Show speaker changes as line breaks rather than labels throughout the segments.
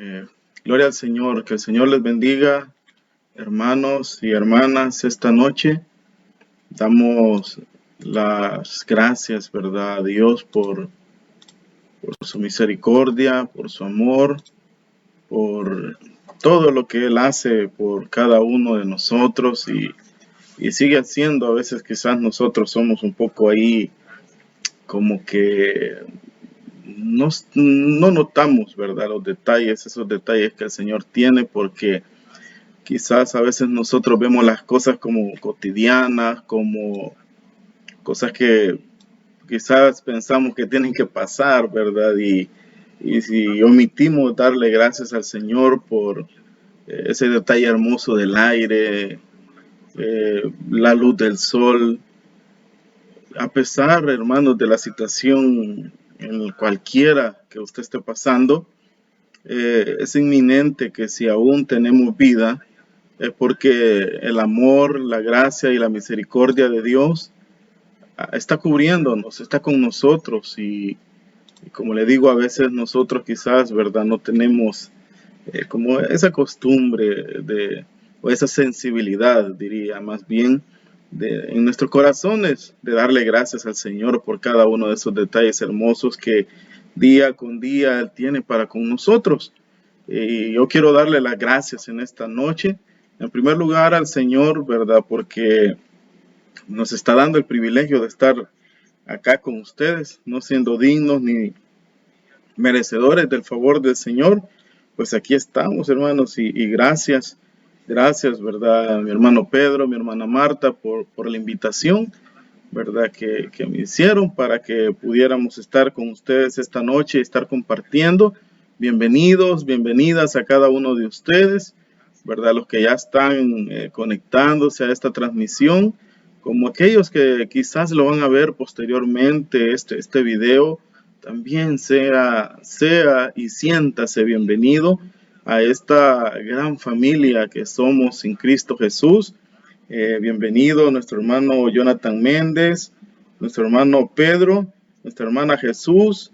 Eh, Gloria al Señor, que el Señor les bendiga, hermanos y hermanas, esta noche. Damos las gracias, ¿verdad?, a Dios por su misericordia, por su amor, por todo lo que Él hace por cada uno de nosotros y sigue haciendo. A veces quizás nosotros somos un poco ahí como que no notamos, ¿verdad?, los detalles, esos detalles que el Señor tiene, porque quizás a veces nosotros vemos las cosas como cotidianas, como cosas que quizás pensamos que tienen que pasar, ¿verdad? Y si omitimos darle gracias al Señor por ese detalle hermoso del aire, la luz del sol, a pesar, hermanos, de la situación en cualquiera que usted esté pasando, es inminente que si aún tenemos vida, es porque el amor, la gracia y la misericordia de Dios está cubriéndonos, está con nosotros y como le digo, a veces nosotros quizás, ¿verdad?, no tenemos como esa costumbre o esa sensibilidad, diría más bien, en nuestros corazones de darle gracias al Señor por cada uno de esos detalles hermosos que día con día Él tiene para con nosotros. Y yo quiero darle las gracias en esta noche, en primer lugar al Señor, ¿verdad?, porque nos está dando el privilegio de estar acá con ustedes, no siendo dignos ni merecedores del favor del Señor. Pues aquí estamos, hermanos, y gracias, gracias, ¿verdad?, a mi hermano Pedro, mi hermana Marta, por la invitación, ¿verdad?, que me hicieron para que pudiéramos estar con ustedes esta noche y estar compartiendo. Bienvenidos, bienvenidas a cada uno de ustedes, ¿verdad?, los que ya están conectándose a esta transmisión, como aquellos que quizás lo van a ver posteriormente, este video. También sea y siéntase bienvenido a esta gran familia que somos en Cristo Jesús. Bienvenido nuestro hermano Jonathan Méndez, nuestro hermano Pedro, nuestra hermana Jesús,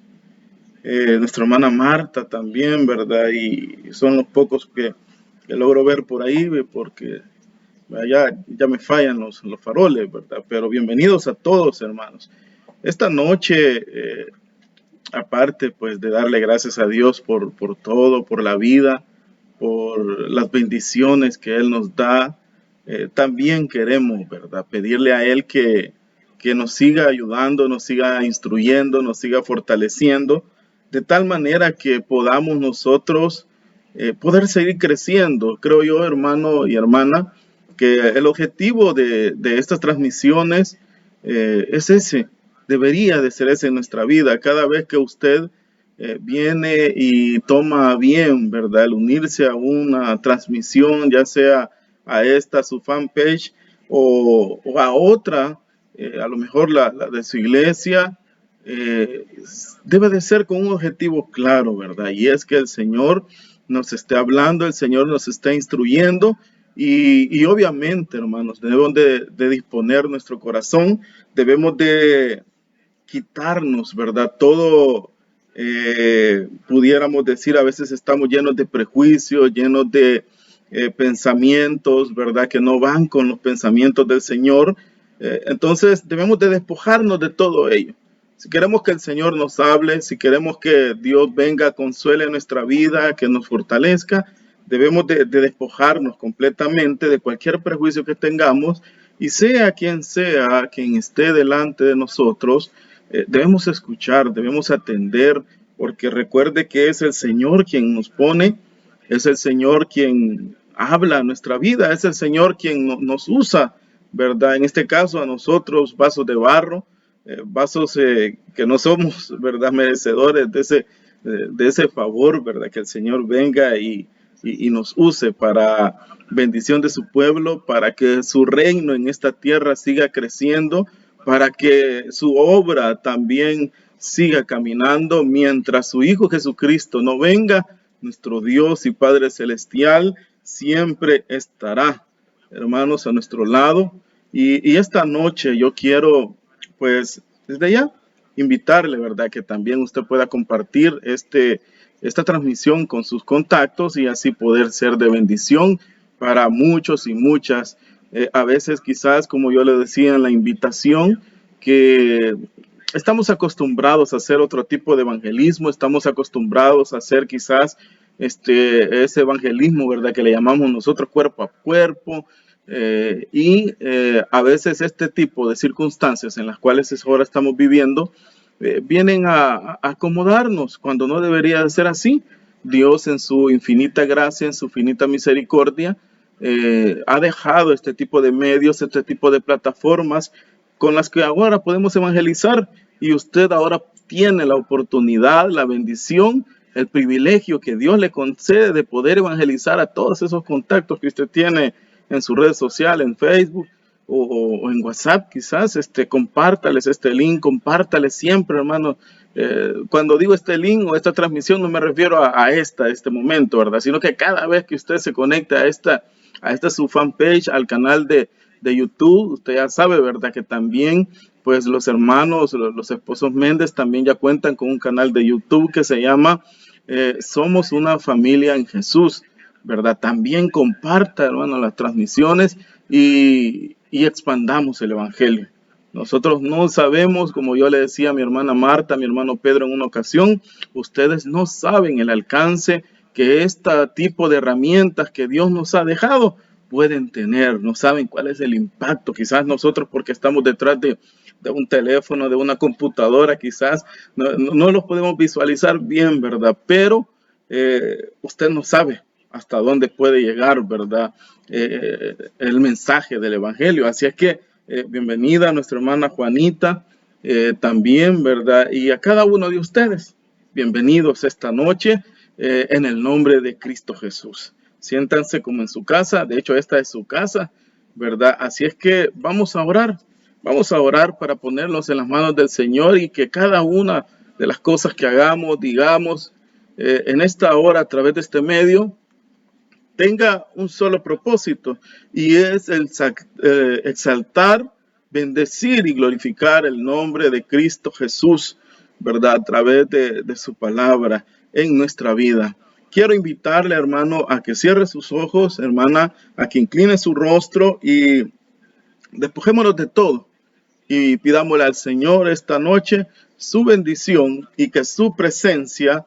nuestra hermana Marta también, ¿verdad? Y son los pocos que logro ver por ahí, porque ya me fallan los faroles, ¿verdad? Pero bienvenidos a todos, hermanos. Esta noche, aparte pues de darle gracias a Dios por todo, por la vida, por las bendiciones que Él nos da, también queremos, ¿verdad?, pedirle a Él que nos siga ayudando, nos siga instruyendo, nos siga fortaleciendo, de tal manera que podamos nosotros poder seguir creciendo. Creo yo, hermano y hermana, que el objetivo de estas transmisiones es ese, debería de ser ese en nuestra vida. Cada vez que usted viene y toma bien, ¿verdad?, el unirse a una transmisión, ya sea a esta, su fanpage, o a otra, a lo mejor la de su iglesia, debe de ser con un objetivo claro, ¿verdad? Y es que el Señor nos esté hablando, el Señor nos está instruyendo y obviamente, hermanos, debemos de disponer nuestro corazón, debemos de quitarnos, ¿verdad? Todo, pudiéramos decir, a veces estamos llenos de prejuicios, llenos de pensamientos, ¿verdad?, que no van con los pensamientos del Señor. Entonces debemos de despojarnos de todo ello. Si queremos que el Señor nos hable, si queremos que Dios venga, consuele nuestra vida, que nos fortalezca, debemos de despojarnos completamente de cualquier prejuicio que tengamos y sea quien esté delante de nosotros, debemos escuchar, debemos atender, porque recuerde que es el Señor quien nos pone, es el Señor quien habla nuestra vida, es el Señor quien nos usa, ¿verdad? En este caso a nosotros, vasos de barro, vasos que no somos, ¿verdad?, merecedores de ese favor, ¿verdad?, que el Señor venga y nos use para bendición de su pueblo, para que su reino en esta tierra siga creciendo, para que su obra también siga caminando mientras su Hijo Jesucristo no venga. Nuestro Dios y Padre Celestial siempre estará, hermanos, a nuestro lado. Y esta noche yo quiero, pues, desde ya invitarle, ¿verdad?, que también usted pueda compartir este esta transmisión con sus contactos y así poder ser de bendición para muchos y muchas. A veces quizás, como yo le decía en la invitación, que estamos acostumbrados a hacer otro tipo de evangelismo, estamos acostumbrados a hacer quizás ese evangelismo, ¿verdad? Que le llamamos nosotros cuerpo a cuerpo, a veces este tipo de circunstancias en las cuales ahora estamos viviendo vienen a acomodarnos cuando no debería de ser así. Dios en su infinita gracia, en su infinita misericordia, ha dejado este tipo de medios, este tipo de plataformas con las que ahora podemos evangelizar, y usted ahora tiene la oportunidad, la bendición, el privilegio que Dios le concede de poder evangelizar a todos esos contactos que usted tiene en su red social, en Facebook o en WhatsApp. Quizás compártales este link, compártales siempre, hermano. Cuando digo este link o esta transmisión, no me refiero a este momento, ¿verdad? Sino que cada vez que usted se conecta a esta su fanpage, al canal de YouTube, usted ya sabe, ¿verdad? Que también, pues los hermanos, los esposos Méndez también ya cuentan con un canal de YouTube que se llama Somos una familia en Jesús, ¿verdad? También comparta, hermano, las transmisiones y expandamos el evangelio. Nosotros no sabemos, como yo le decía a mi hermana Marta, a mi hermano Pedro en una ocasión, ustedes no saben el alcance que este tipo de herramientas que Dios nos ha dejado pueden tener. No saben cuál es el impacto. Quizás nosotros, porque estamos detrás de un teléfono, de una computadora, quizás no los podemos visualizar bien, ¿verdad? Pero usted no sabe hasta dónde puede llegar, ¿verdad? El mensaje del evangelio. Así es que bienvenida a nuestra hermana Juanita también, ¿verdad? Y a cada uno de ustedes, bienvenidos esta noche en el nombre de Cristo Jesús. Siéntanse como en su casa. De hecho, esta es su casa, ¿verdad? Así es que vamos a orar. Vamos a orar para ponerlos en las manos del Señor y que cada una de las cosas que hagamos, digamos, en esta hora a través de este medio, tenga un solo propósito, y es el exaltar, bendecir y glorificar el nombre de Cristo Jesús, ¿verdad? A través de su palabra en nuestra vida. Quiero invitarle, hermano, a que cierre sus ojos, hermana, a que incline su rostro y despojémonos de todo y pidámosle al Señor esta noche su bendición y que su presencia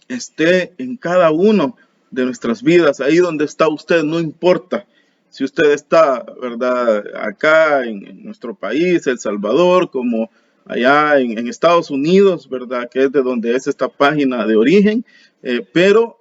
esté en cada uno de nuestras vidas. Ahí donde está usted, no importa si usted está, ¿verdad?, acá en nuestro país, El Salvador, como allá en Estados Unidos, ¿verdad?, que es de donde es esta página de origen, pero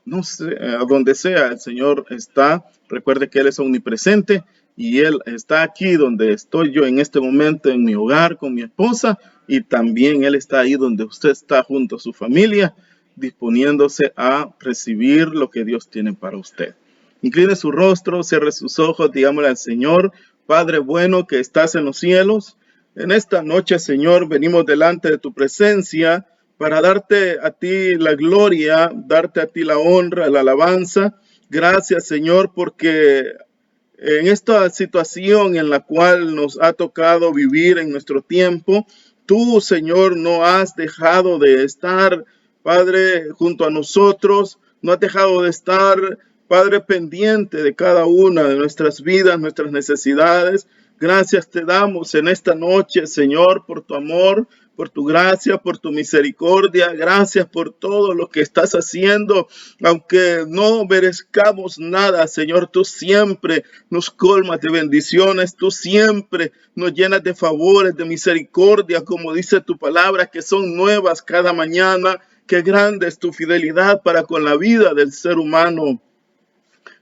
no sé, a donde sea el Señor está. Recuerde que Él es omnipresente y Él está aquí donde estoy yo en este momento, en mi hogar con mi esposa, y también Él está ahí donde usted está junto a su familia, disponiéndose a recibir lo que Dios tiene para usted. Incline su rostro, cierre sus ojos, digámosle al Señor: Padre bueno que estás en los cielos, en esta noche, Señor, venimos delante de tu presencia para darte a ti la gloria, darte a ti la honra, la alabanza. Gracias, Señor, porque en esta situación en la cual nos ha tocado vivir en nuestro tiempo, tú, Señor, no has dejado de estar, Padre, junto a nosotros, no has dejado de estar, Padre, pendiente de cada una de nuestras vidas, nuestras necesidades. Gracias te damos en esta noche, Señor, por tu amor, por tu gracia, por tu misericordia. Gracias por todo lo que estás haciendo. Aunque no merezcamos nada, Señor, tú siempre nos colmas de bendiciones. Tú siempre nos llenas de favores, de misericordia, como dice tu palabra, que son nuevas cada mañana. Qué grande es tu fidelidad para con la vida del ser humano.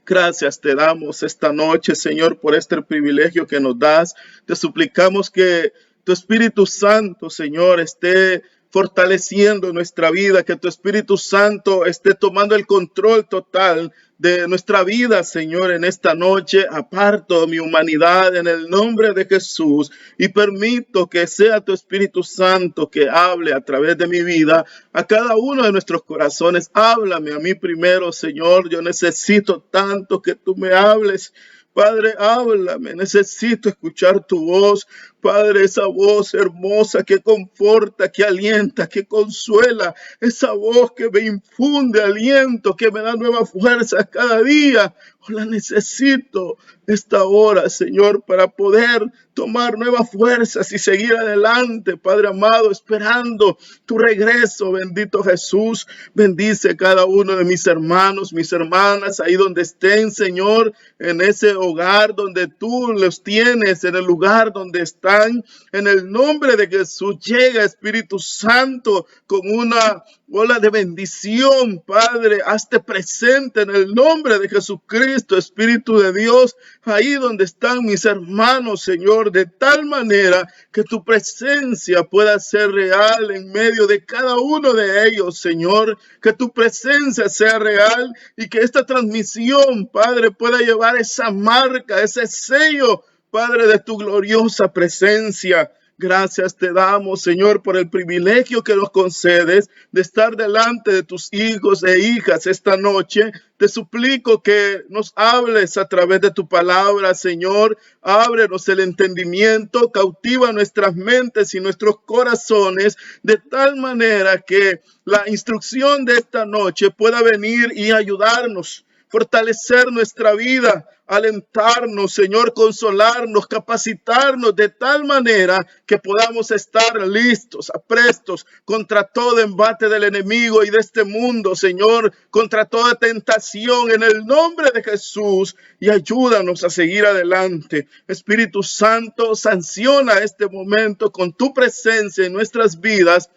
Gracias te damos esta noche, Señor, por este privilegio que nos das. Te suplicamos que tu Espíritu Santo, Señor, esté fortaleciendo nuestra vida, que tu Espíritu Santo esté tomando el control total de nuestra vida, Señor, en esta noche. Aparto mi humanidad en el nombre de Jesús y permito que sea tu Espíritu Santo que hable a través de mi vida a cada uno de nuestros corazones. Háblame a mí primero, Señor. Yo necesito tanto que tú me hables. Padre, háblame, necesito escuchar tu voz. Padre, esa voz hermosa que conforta, que alienta, que consuela, esa voz que me infunde aliento, que me da nueva fuerza cada día. La necesito esta hora, Señor, para poder tomar nuevas fuerzas y seguir adelante, Padre amado, esperando tu regreso. Bendito Jesús, bendice cada uno de mis hermanos, mis hermanas, ahí donde estén, Señor, en ese hogar donde tú los tienes, en el lugar donde están, en el nombre de Jesús. Llega, Espíritu Santo, con una ola de bendición, Padre. Hazte presente en el nombre de Jesucristo, Espíritu de Dios, ahí donde están mis hermanos, Señor, de tal manera que tu presencia pueda ser real en medio de cada uno de ellos, Señor. Que tu presencia sea real y que esta transmisión, Padre, pueda llevar esa marca, ese sello, Padre, de tu gloriosa presencia. Gracias te damos, Señor, por el privilegio que nos concedes de estar delante de tus hijos e hijas esta noche. Te suplico que nos hables a través de tu palabra, Señor. Ábrenos el entendimiento, cautiva nuestras mentes y nuestros corazones de tal manera que la instrucción de esta noche pueda venir y ayudarnos, fortalecer nuestra vida, alentarnos, Señor, consolarnos, capacitarnos de tal manera que podamos estar listos, aprestos contra todo embate del enemigo y de este mundo, Señor, contra toda tentación en el nombre de Jesús, y ayúdanos a seguir adelante. Espíritu Santo, sanciona este momento con tu presencia en nuestras vidas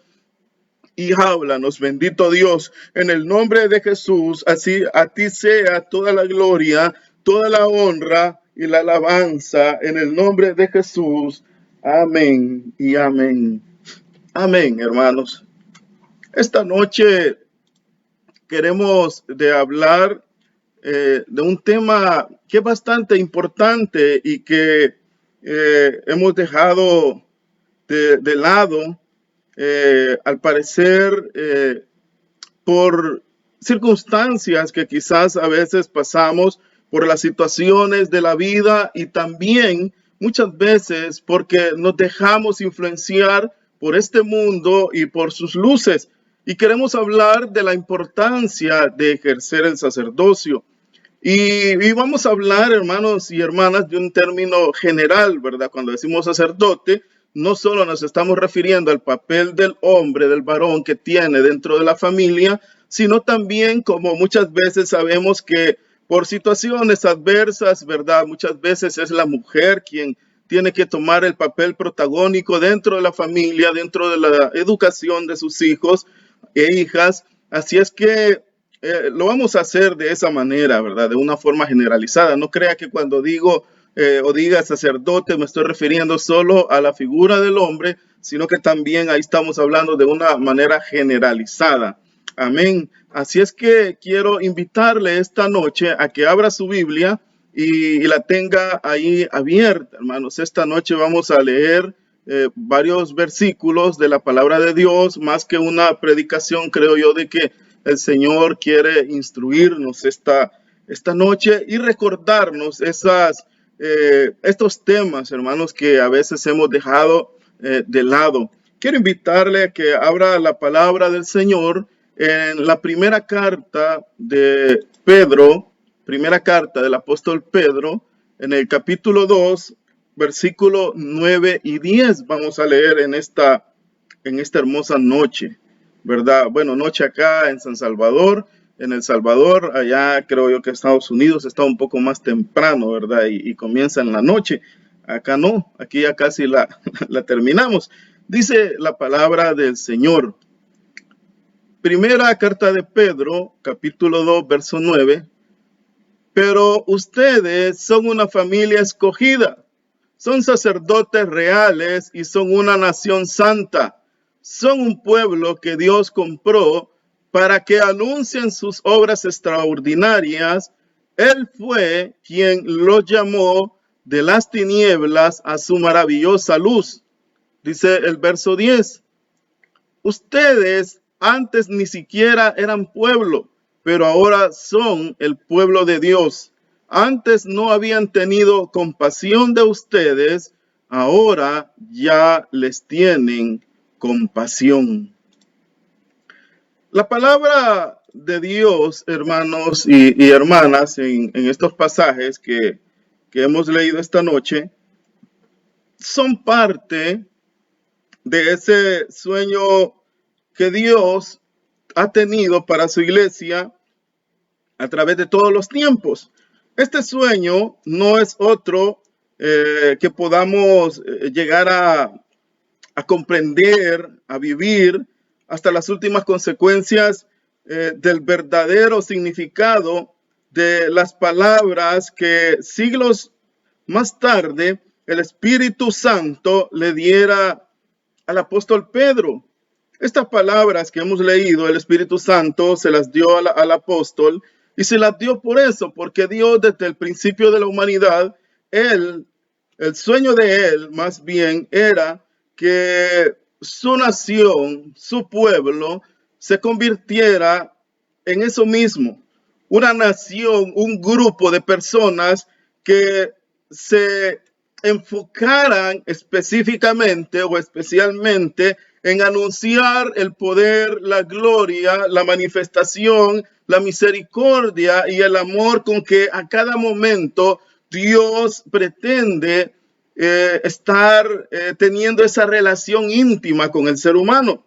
y háblanos, bendito Dios, en el nombre de Jesús. Así a ti sea toda la gloria, toda la honra y la alabanza en el nombre de Jesús. Amén y amén. Amén, hermanos. Esta noche queremos hablar de un tema que es bastante importante y que hemos dejado de lado. Al parecer, por circunstancias que quizás a veces pasamos, por las situaciones de la vida y también muchas veces porque nos dejamos influenciar por este mundo y por sus luces. Y queremos hablar de la importancia de ejercer el sacerdocio. Y vamos a hablar, hermanos y hermanas, de un término general, ¿verdad? Cuando decimos sacerdote, no solo nos estamos refiriendo al papel del hombre, del varón que tiene dentro de la familia, sino también, como muchas veces sabemos que por situaciones adversas, ¿verdad? Muchas veces es la mujer quien tiene que tomar el papel protagónico dentro de la familia, dentro de la educación de sus hijos e hijas. Así es que lo vamos a hacer de esa manera, ¿verdad? De una forma generalizada. No crea que cuando digo o diga sacerdote, me estoy refiriendo solo a la figura del hombre, sino que también ahí estamos hablando de una manera generalizada. Amén. Así es que quiero invitarle esta noche a que abra su Biblia y la tenga ahí abierta, hermanos. Esta noche vamos a leer varios versículos de la palabra de Dios, más que una predicación, creo yo, de que el Señor quiere instruirnos esta noche y recordarnos estos temas, hermanos, que a veces hemos dejado de lado. Quiero invitarle a que abra la palabra del Señor en la primera carta de Pedro, primera carta del apóstol Pedro, en el capítulo 2, versículo 9 y 10. Vamos a leer en esta hermosa noche, ¿verdad? Bueno, noche acá en San Salvador. En El Salvador, allá creo yo que Estados Unidos está un poco más temprano, ¿verdad? Y comienza en la noche. Acá no, aquí ya casi la terminamos. Dice la palabra del Señor. Primera carta de Pedro, capítulo 2, verso 9. Pero ustedes son una familia escogida, son sacerdotes reales y son una nación santa. Son un pueblo que Dios compró para que anuncien sus obras extraordinarias. Él fue quien los llamó de las tinieblas a su maravillosa luz. Dice el verso 10. Ustedes antes ni siquiera eran pueblo, pero ahora son el pueblo de Dios. Antes no habían tenido compasión de ustedes, ahora ya les tienen compasión. La palabra de Dios, hermanos y hermanas, en estos pasajes que hemos leído esta noche, son parte de ese sueño que Dios ha tenido para su iglesia a través de todos los tiempos. Este sueño no es otro que podamos llegar a comprender, a vivir hasta las últimas consecuencias del verdadero significado de las palabras que siglos más tarde el Espíritu Santo le diera al apóstol Pedro. Estas palabras que hemos leído, el Espíritu Santo se las dio al apóstol, y se las dio por eso, porque Dios desde el principio de la humanidad, el sueño de él más bien era que su nación, su pueblo, se convirtiera en eso mismo, una nación, un grupo de personas que se enfocaran específicamente o especialmente en anunciar el poder, la gloria, la manifestación, la misericordia y el amor con que a cada momento Dios pretende estar teniendo esa relación íntima con el ser humano.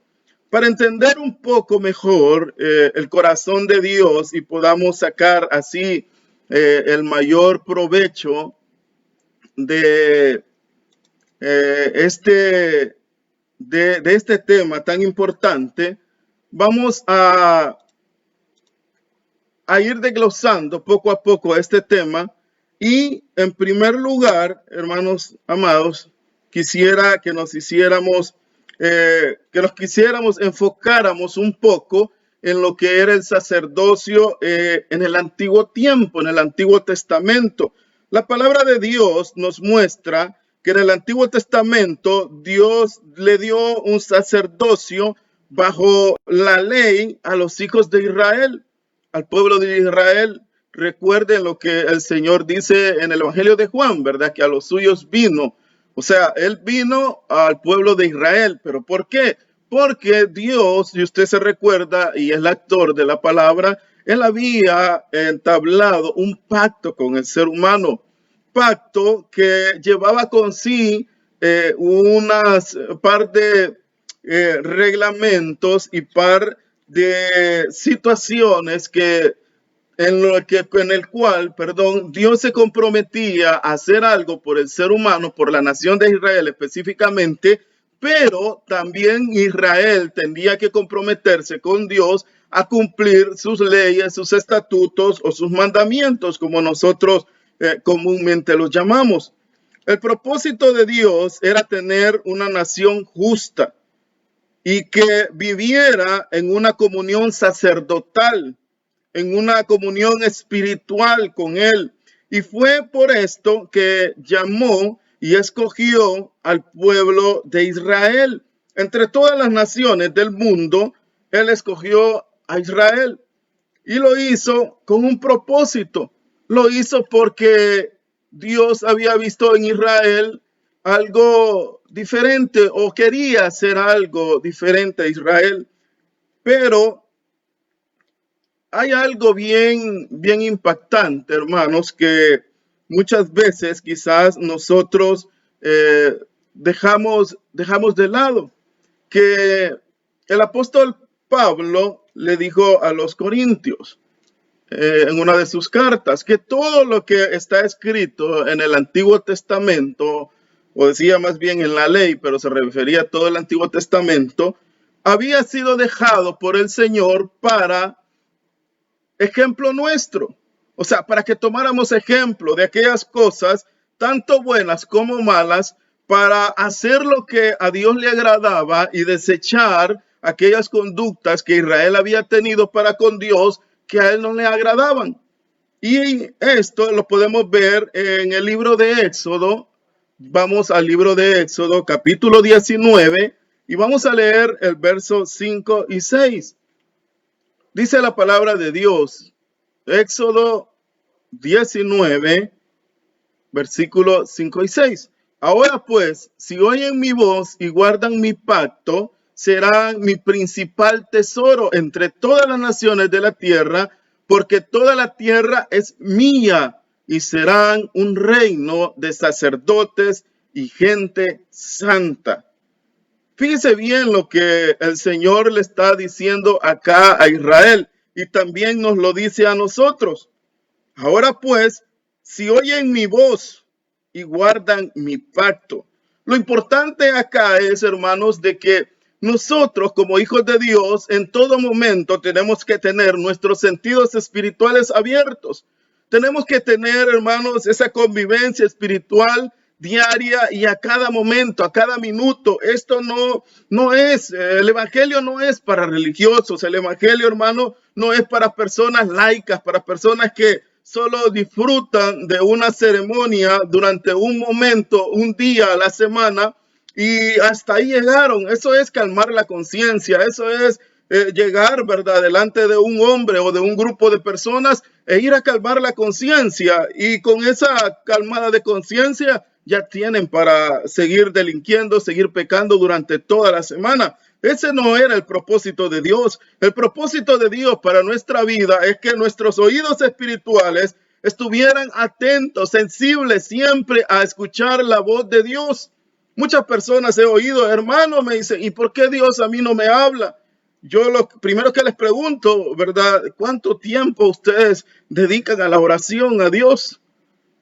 Para entender un poco mejor el corazón de Dios y podamos sacar así el mayor provecho de este tema tan importante, vamos a ir desglosando poco a poco este tema. Y en primer lugar, hermanos amados, quisiera que nos enfocáramos un poco en lo que era el sacerdocio en el antiguo tiempo, en el Antiguo Testamento. La palabra de Dios nos muestra que en el Antiguo Testamento Dios le dio un sacerdocio bajo la ley a los hijos de Israel, al pueblo de Israel. Recuerden lo que el Señor dice en el Evangelio de Juan, ¿verdad? Que a los suyos vino. O sea, Él vino al pueblo de Israel. ¿Pero por qué? Porque Dios, si usted se recuerda, y es el autor de la palabra, Él había entablado un pacto con el ser humano. Pacto que llevaba con sí unas par de reglamentos y par de situaciones en el cual, Dios se comprometía a hacer algo por el ser humano, por la nación de Israel específicamente, pero también Israel tendría que comprometerse con Dios a cumplir sus leyes, sus estatutos o sus mandamientos, como nosotros comúnmente los llamamos. El propósito de Dios era tener una nación justa y que viviera en una comunión sacerdotal, en una comunión espiritual con Él. Y fue por esto que llamó y escogió al pueblo de Israel. Entre todas las naciones del mundo, Él escogió a Israel. Y lo hizo con un propósito. Lo hizo porque Dios había visto en Israel algo diferente o quería hacer algo diferente a Israel. Pero hay algo bien impactante, hermanos, que muchas veces quizás nosotros dejamos de lado, que el apóstol Pablo le dijo a los corintios en una de sus cartas, que todo lo que está escrito en el Antiguo Testamento, o decía más bien en la ley, pero se refería a todo el Antiguo Testamento, había sido dejado por el Señor para ejemplo nuestro. O sea, para que tomáramos ejemplo de aquellas cosas, tanto buenas como malas, para hacer lo que a Dios le agradaba y desechar aquellas conductas que Israel había tenido para con Dios que a él no le agradaban. Y esto lo podemos ver en el libro de Éxodo. Vamos al libro de Éxodo, capítulo 19, y vamos a leer el verso 5 y 6. Dice la palabra de Dios, Éxodo 19, versículos 5 y 6. Ahora pues, si oyen mi voz y guardan mi pacto, serán mi principal tesoro entre todas las naciones de la tierra, porque toda la tierra es mía y serán un reino de sacerdotes y gente santa. Fíjese bien lo que el Señor le está diciendo acá a Israel y también nos lo dice a nosotros. Ahora pues, si oyen mi voz y guardan mi pacto. Lo importante acá es, hermanos, de que nosotros como hijos de Dios en todo momento tenemos que tener nuestros sentidos espirituales abiertos. Tenemos que tener, hermanos, esa convivencia espiritual diaria y a cada momento, a cada minuto. Esto no es, el evangelio no es para religiosos, el evangelio, hermano, no es para personas laicas, para personas que solo disfrutan de una ceremonia durante un momento, un día a la semana, y hasta ahí llegaron. Eso es calmar la conciencia, eso es llegar, ¿verdad?, delante de un hombre o de un grupo de personas e ir a calmar la conciencia, y con esa calmada de conciencia ya tienen para seguir delinquiendo, seguir pecando durante toda la semana. Ese no era el propósito de Dios. El propósito de Dios para nuestra vida es que nuestros oídos espirituales estuvieran atentos, sensibles siempre a escuchar la voz de Dios. Muchas personas he oído, hermano, me dicen, ¿y por qué Dios a mí no me habla? Yo lo primero que les pregunto, ¿verdad? ¿Cuánto tiempo ustedes dedican a la oración a Dios?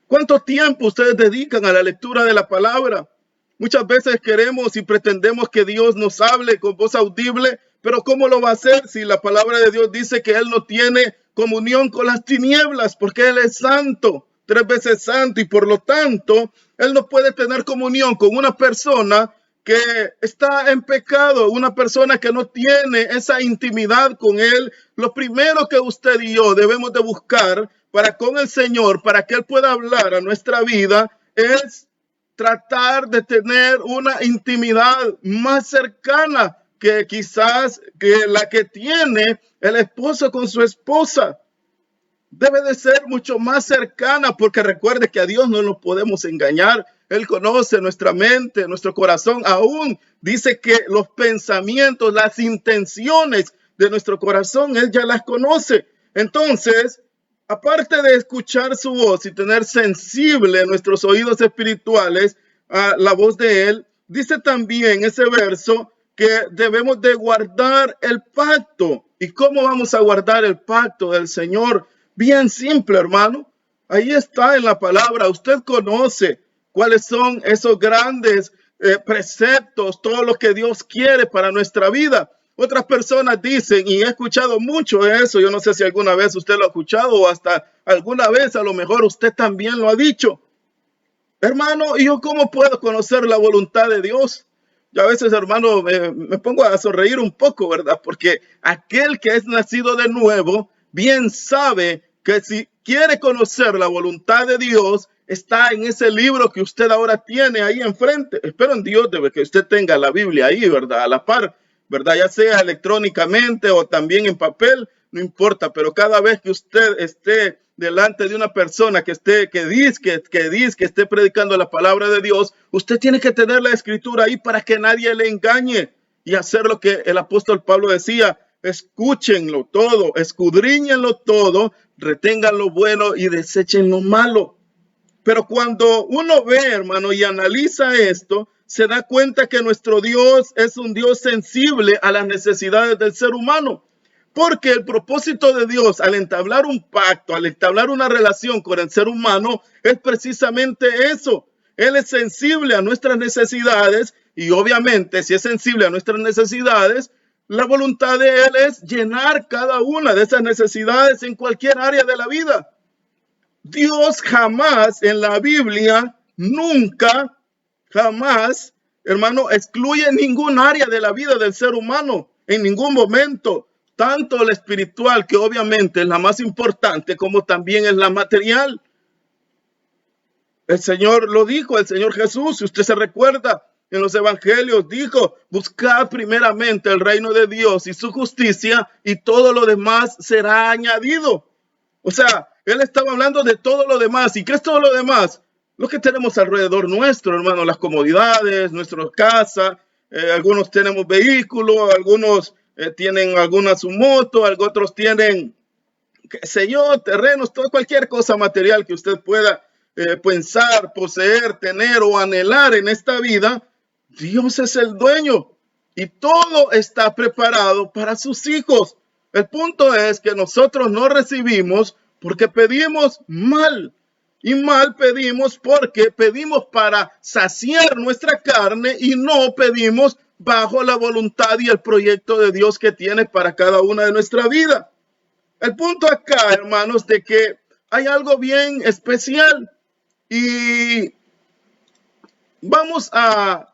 ¿Cuánto tiempo ustedes dedican a la lectura de la palabra? Muchas veces queremos y pretendemos que Dios nos hable con voz audible, pero ¿cómo lo va a hacer si la palabra de Dios dice que Él no tiene comunión con las tinieblas? Porque Él es santo, 3 veces santo, y por lo tanto, Él no puede tener comunión con una persona que está en pecado, una persona que no tiene esa intimidad con Él. Lo primero que usted y yo debemos de buscar para con el Señor, para que Él pueda hablar a nuestra vida, es tratar de tener una intimidad más cercana que quizás que la que tiene el esposo con su esposa. Debe de ser mucho más cercana, porque recuerde que a Dios no nos podemos engañar. Él conoce nuestra mente, nuestro corazón. Aún dice que los pensamientos, las intenciones de nuestro corazón, Él ya las conoce. Entonces, aparte de escuchar su voz y tener sensible nuestros oídos espirituales a la voz de Él, dice también ese verso que debemos de guardar el pacto. ¿Y cómo vamos a guardar el pacto del Señor? Bien simple, hermano. Ahí está en la palabra. Usted conoce cuáles son esos grandes preceptos, todo lo que Dios quiere para nuestra vida. Otras personas dicen, y he escuchado mucho eso, yo no sé si alguna vez usted lo ha escuchado o hasta alguna vez a lo mejor usted también lo ha dicho. Hermano, ¿y yo cómo puedo conocer la voluntad de Dios? Yo a veces, hermano, me pongo a sonreír un poco, ¿verdad? Porque aquel que es nacido de nuevo, bien sabe que si quiere conocer la voluntad de Dios, está en ese libro que usted ahora tiene ahí enfrente. Espero en Dios de que usted tenga la Biblia ahí, ¿verdad? A la par, ¿verdad? Ya sea electrónicamente o también en papel, no importa, pero cada vez que usted esté delante de una persona que esté predicando la palabra de Dios, usted tiene que tener la escritura ahí para que nadie le engañe y hacer lo que el apóstol Pablo decía: escúchenlo todo, escudriñenlo todo, retengan lo bueno y desechen lo malo. Pero cuando uno ve, hermano, y analiza esto, se da cuenta que nuestro Dios es un Dios sensible a las necesidades del ser humano. Porque el propósito de Dios al entablar un pacto, al entablar una relación con el ser humano, es precisamente eso. Él es sensible a nuestras necesidades, y obviamente si es sensible a nuestras necesidades, la voluntad de Él es llenar cada una de esas necesidades en cualquier área de la vida. Dios jamás en la Biblia, nunca, jamás, hermano, excluye ningún área de la vida del ser humano, en ningún momento, tanto la espiritual, que obviamente es la más importante, como también es la material. El Señor lo dijo, el Señor Jesús, si usted se recuerda, en los evangelios dijo: buscad primeramente el reino de Dios y su justicia, y todo lo demás será añadido. O sea, Él estaba hablando de todo lo demás. ¿Y qué es todo lo demás? lo que tenemos alrededor nuestro, hermano, las comodidades, nuestras casas, algunos tenemos vehículos, algunos tienen alguna su moto, otros tienen, qué sé yo, terrenos, todo, cualquier cosa material que usted pueda pensar, poseer, tener o anhelar en esta vida. Dios es el dueño y todo está preparado para sus hijos. El punto es que nosotros no recibimos porque pedimos mal. Y mal pedimos porque pedimos para saciar nuestra carne y no pedimos bajo la voluntad y el proyecto de Dios que tiene para cada una de nuestra vida. El punto acá, hermanos, de que hay algo bien especial y vamos a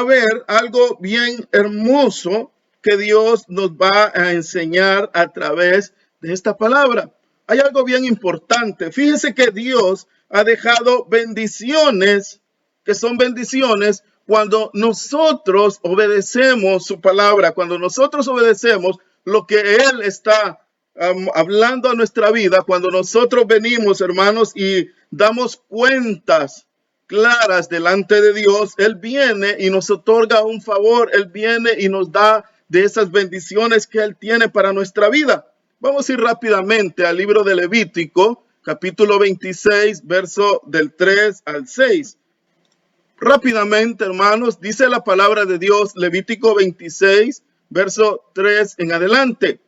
ver algo bien hermoso que Dios nos va a enseñar a través de esta palabra. Hay algo bien importante. Fíjese que Dios ha dejado bendiciones, que son bendiciones cuando nosotros obedecemos su palabra, cuando nosotros obedecemos lo que Él está hablando a nuestra vida, cuando nosotros venimos, hermanos, y damos cuentas claras delante de Dios, Él viene y nos otorga un favor, Él viene y nos da de esas bendiciones que Él tiene para nuestra vida. Vamos a ir rápidamente al libro de Levítico, capítulo 26, verso del 3 al 6. Rápidamente, hermanos, dice la palabra de Dios, Levítico 26, verso 3 en adelante.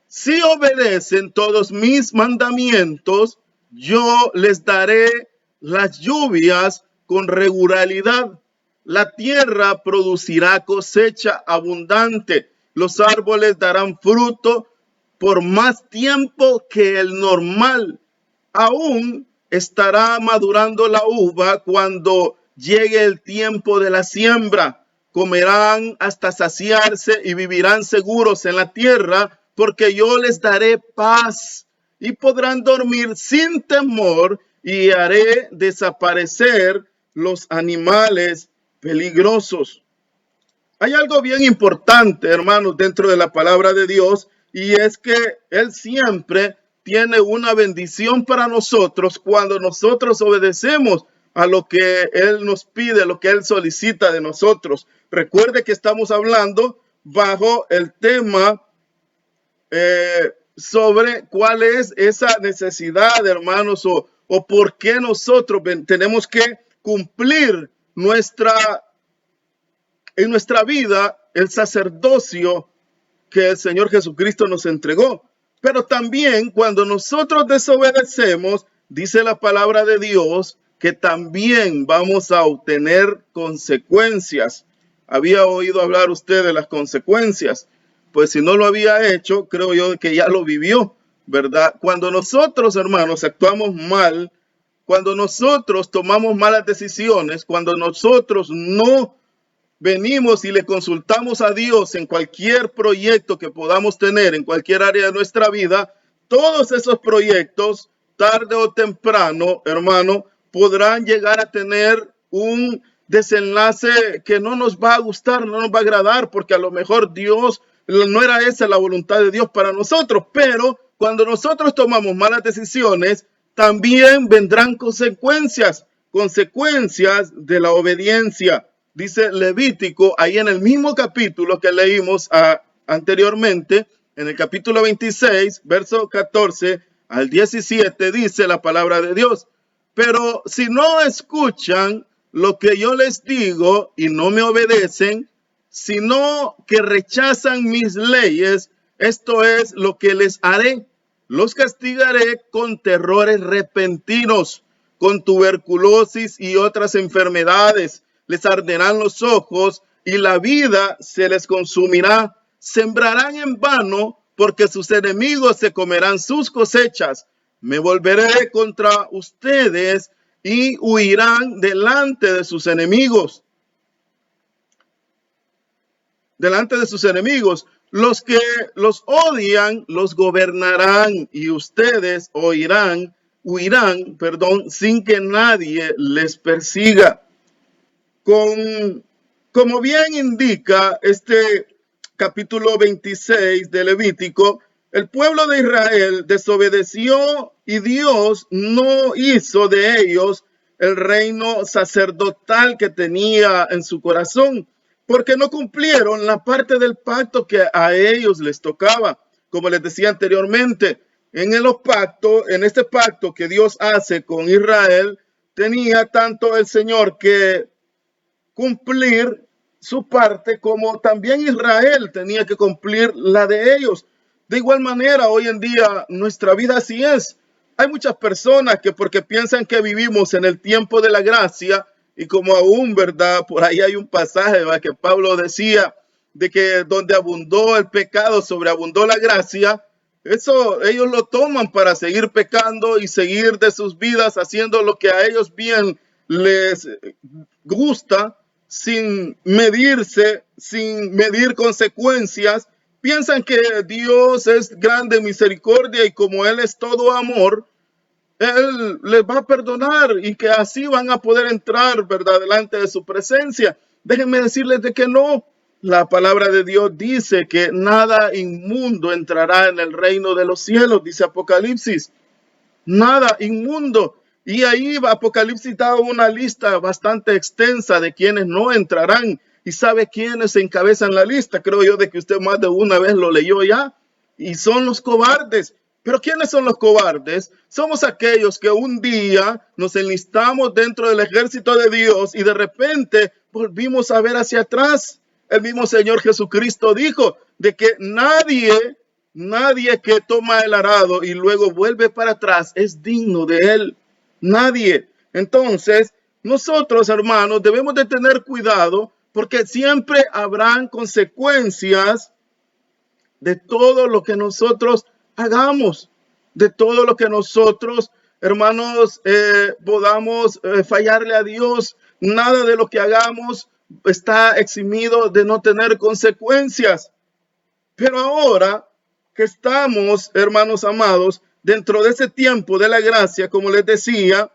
Si obedecen todos mis mandamientos, yo les daré las lluvias con regularidad. La tierra producirá cosecha abundante. Los árboles darán fruto por más tiempo que el normal. Aún estará madurando la uva cuando llegue el tiempo de la siembra. Comerán hasta saciarse y vivirán seguros en la tierra, porque yo les daré paz y podrán dormir sin temor y haré desaparecer los animales peligrosos. Hay algo bien importante, hermanos, dentro de la palabra de Dios, y es que Él siempre tiene una bendición para nosotros cuando nosotros obedecemos a lo que Él nos pide, lo que Él solicita de nosotros. Recuerde que estamos hablando bajo el tema sobre cuál es esa necesidad, hermanos, o por qué nosotros tenemos que cumplir en nuestra vida el sacerdocio que el Señor Jesucristo nos entregó. Pero también cuando nosotros desobedecemos, dice la palabra de Dios que también vamos a obtener consecuencias. ¿Había oído hablar usted de las consecuencias? Pues si no lo había hecho, creo yo que ya lo vivió, ¿verdad? Cuando nosotros, hermanos, actuamos mal, cuando nosotros tomamos malas decisiones, cuando nosotros no venimos y le consultamos a Dios en cualquier proyecto que podamos tener, en cualquier área de nuestra vida, todos esos proyectos, tarde o temprano, hermano, podrán llegar a tener un desenlace que no nos va a gustar, no nos va a agradar, porque a lo mejor Dios, no era esa la voluntad de Dios para nosotros, pero cuando nosotros tomamos malas decisiones, también vendrán consecuencias de la obediencia. Dice Levítico, ahí en el mismo capítulo que leímos anteriormente, en el capítulo 26, verso 14 al 17, dice la palabra de Dios. Pero si no escuchan lo que yo les digo y no me obedecen, sino que rechazan mis leyes, esto es lo que les haré. Los castigaré con terrores repentinos, con tuberculosis y otras enfermedades. Les arderán los ojos y la vida se les consumirá. Sembrarán en vano porque sus enemigos se comerán sus cosechas. Me volveré contra ustedes y huirán delante de sus enemigos. Delante de sus enemigos. Los que los odian los gobernarán y ustedes huirán, sin que nadie les persiga. Como bien indica este capítulo 26 de Levítico, el pueblo de Israel desobedeció y Dios no hizo de ellos el reino sacerdotal que tenía en su corazón, porque no cumplieron la parte del pacto que a ellos les tocaba. Como les decía anteriormente, en este pacto que Dios hace con Israel, tenía tanto el Señor que cumplir su parte, como también Israel tenía que cumplir la de ellos. De igual manera, hoy en día nuestra vida así es. Hay muchas personas que porque piensan que vivimos en el tiempo de la gracia, y como aún, ¿verdad? Por ahí hay un pasaje, ¿verdad?, que Pablo decía de que donde abundó el pecado, sobreabundó la gracia. Eso ellos lo toman para seguir pecando y seguir de sus vidas haciendo lo que a ellos bien les gusta, sin medirse, sin medir consecuencias. Piensan que Dios es grande misericordia y como Él es todo amor, Él les va a perdonar y que así van a poder entrar, ¿verdad?, delante de su presencia. Déjenme decirles de que no. La palabra de Dios dice que nada inmundo entrará en el reino de los cielos, dice Apocalipsis. Nada inmundo. Y ahí Apocalipsis da una lista bastante extensa de quienes no entrarán. ¿Y sabe quiénes encabezan la lista? Creo yo de que usted más de una vez lo leyó ya. Y son los cobardes. ¿Pero quiénes son los cobardes? Somos aquellos que un día nos enlistamos dentro del ejército de Dios y de repente volvimos a ver hacia atrás. El mismo Señor Jesucristo dijo de que nadie que toma el arado y luego vuelve para atrás es digno de él. Nadie. Entonces, nosotros, hermanos, debemos de tener cuidado porque siempre habrán consecuencias de todo lo que nosotros hagamos, de todo lo que nosotros, hermanos, podamos fallarle a Dios. Nada de lo que hagamos está eximido de no tener consecuencias. Pero ahora que estamos, hermanos amados, dentro de ese tiempo de la gracia, como les decía,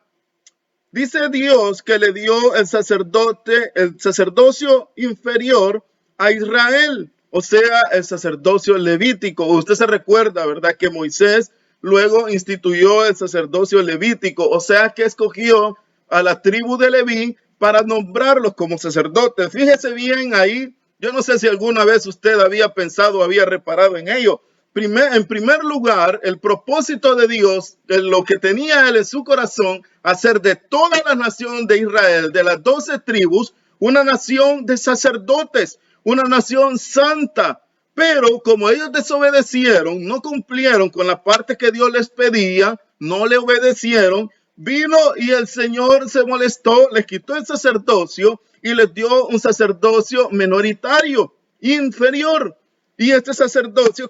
dice Dios que le dio el sacerdocio inferior a Israel, o sea, el sacerdocio levítico. Usted se recuerda, ¿verdad?, que Moisés luego instituyó el sacerdocio levítico, o sea, que escogió a la tribu de Leví para nombrarlos como sacerdotes. Fíjese bien ahí, yo no sé si alguna vez usted había pensado, había reparado en ello. En primer lugar, el propósito de Dios, lo que tenía él en su corazón, hacer de toda la nación de Israel, de las 12 tribus, una nación de sacerdotes, una nación santa. Pero como ellos desobedecieron, no cumplieron con la parte que Dios les pedía, no le obedecieron, vino y el Señor se molestó, les quitó el sacerdocio y les dio un sacerdocio minoritario, inferior. Y este sacerdocio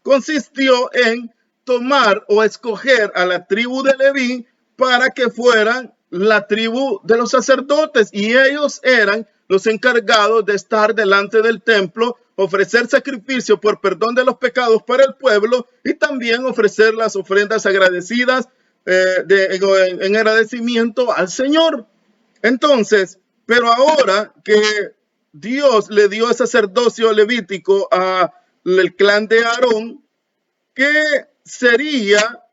consistió en tomar o escoger a la tribu de Leví para que fueran la tribu de los sacerdotes. Y ellos eran los encargados de estar delante del templo, ofrecer sacrificio por perdón de los pecados para el pueblo y también ofrecer las ofrendas agradecidas en agradecimiento al Señor. Entonces, pero ahora que Dios le dio el sacerdocio levítico al clan de Aarón, que sería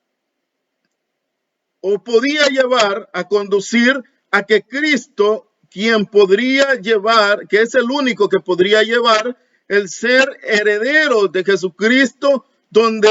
o podía llevar a conducir a que Cristo, quien podría llevar, que es el único que podría llevar el ser heredero de Jesucristo, donde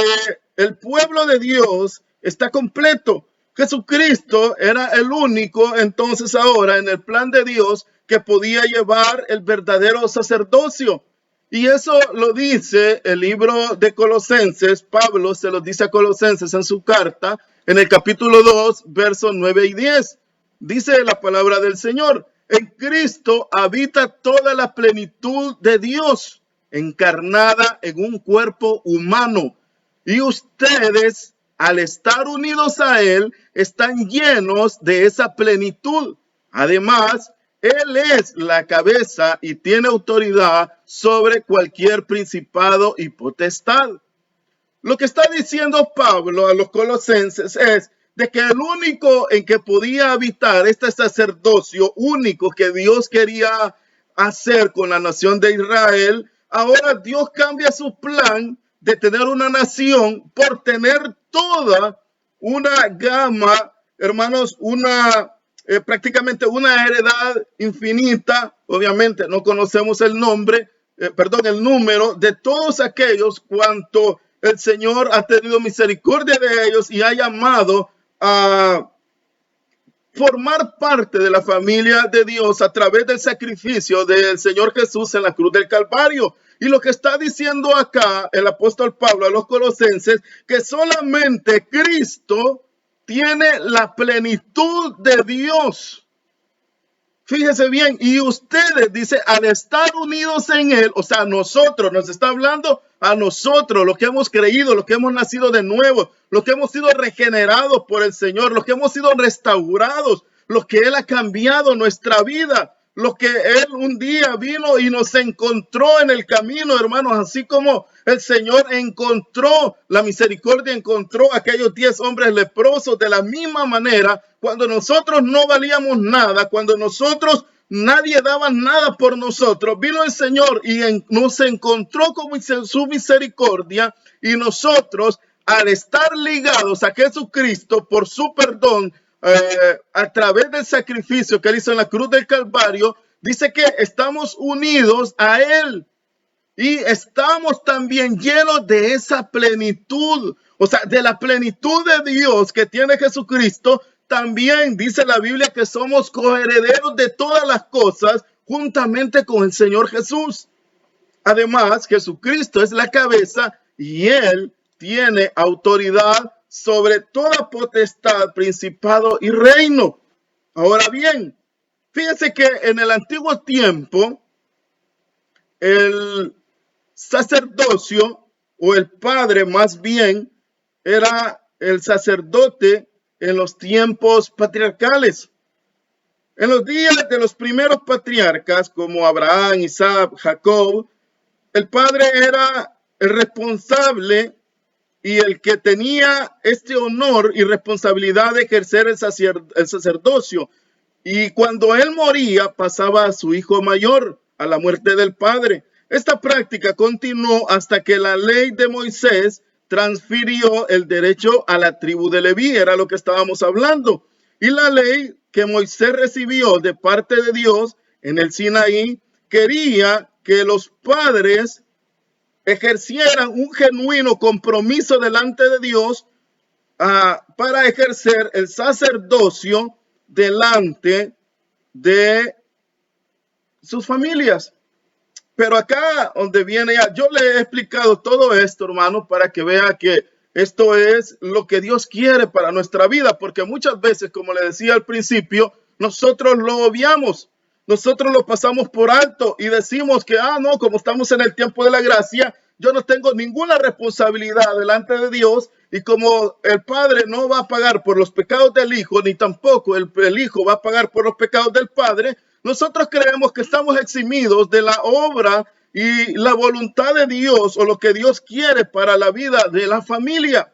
el pueblo de Dios está completo. Jesucristo era el único entonces ahora en el plan de Dios que podía llevar el verdadero sacerdocio. Y eso lo dice el libro de Colosenses. Pablo se lo dice a Colosenses en su carta, en el capítulo 2, versos 9 y 10. Dice la palabra del Señor: en Cristo habita toda la plenitud de Dios, encarnada en un cuerpo humano. Y ustedes, al estar unidos a Él, están llenos de esa plenitud. Además, Él es la cabeza y tiene autoridad sobre cualquier principado y potestad. Lo que está diciendo Pablo a los colosenses es de que el único en que podía habitar este sacerdocio único que Dios quería hacer con la nación de Israel, ahora Dios cambia su plan de tener una nación por tener toda una gama, hermanos, una prácticamente una heredad infinita. Obviamente no conocemos el nombre, el número de todos aquellos cuanto el Señor ha tenido misericordia de ellos y ha llamado a formar parte de la familia de Dios a través del sacrificio del Señor Jesús en la cruz del Calvario. Y lo que está diciendo acá el apóstol Pablo a los colosenses, que solamente Cristo tiene la plenitud de Dios. Fíjese bien, y ustedes, dice, al estar unidos en Él, o sea, nosotros, nos está hablando a nosotros, los que hemos creído, los que hemos nacido de nuevo, los que hemos sido regenerados por el Señor, los que hemos sido restaurados, los que Él ha cambiado nuestra vida, los que Él un día vino y nos encontró en el camino, hermanos, así como el Señor encontró la misericordia, encontró a aquellos 10 hombres leprosos. De la misma manera, cuando nosotros no valíamos nada, cuando nadie daba nada por nosotros, vino el Señor y nos encontró con su misericordia, y nosotros, al estar ligados a Jesucristo por su perdón, a través del sacrificio que Él hizo en la cruz del Calvario, dice que estamos unidos a Él y estamos también llenos de esa plenitud, o sea, de la plenitud de Dios que tiene Jesucristo. También dice la Biblia que somos coherederos de todas las cosas juntamente con el Señor Jesús. Además, Jesucristo es la cabeza y Él tiene autoridad sobre toda potestad, principado y reino. Ahora bien, fíjense que en el antiguo tiempo, el sacerdocio, o el padre más bien, era el sacerdote en los tiempos patriarcales. En los días de los primeros patriarcas, como Abraham, Isaac, Jacob, el padre era el responsable y el que tenía este honor y responsabilidad de ejercer el sacerdocio. Y cuando él moría, pasaba a su hijo mayor, a la muerte del padre. Esta práctica continuó hasta que la ley de Moisés transfirió el derecho a la tribu de Leví, era lo que estábamos hablando. Y la ley que Moisés recibió de parte de Dios en el Sinaí quería que los padres ejercieran un genuino compromiso delante de Dios para ejercer el sacerdocio delante de sus familias. Pero acá donde viene ya, yo le he explicado todo esto, hermano, para que vea que esto es lo que Dios quiere para nuestra vida, porque muchas veces, como le decía al principio, nosotros lo obviamos. Nosotros lo pasamos por alto y decimos que, no, como estamos en el tiempo de la gracia, yo no tengo ninguna responsabilidad delante de Dios, y como el Padre no va a pagar por los pecados del Hijo, ni tampoco el Hijo va a pagar por los pecados del Padre, nosotros creemos que estamos eximidos de la obra y la voluntad de Dios, o lo que Dios quiere para la vida de la familia.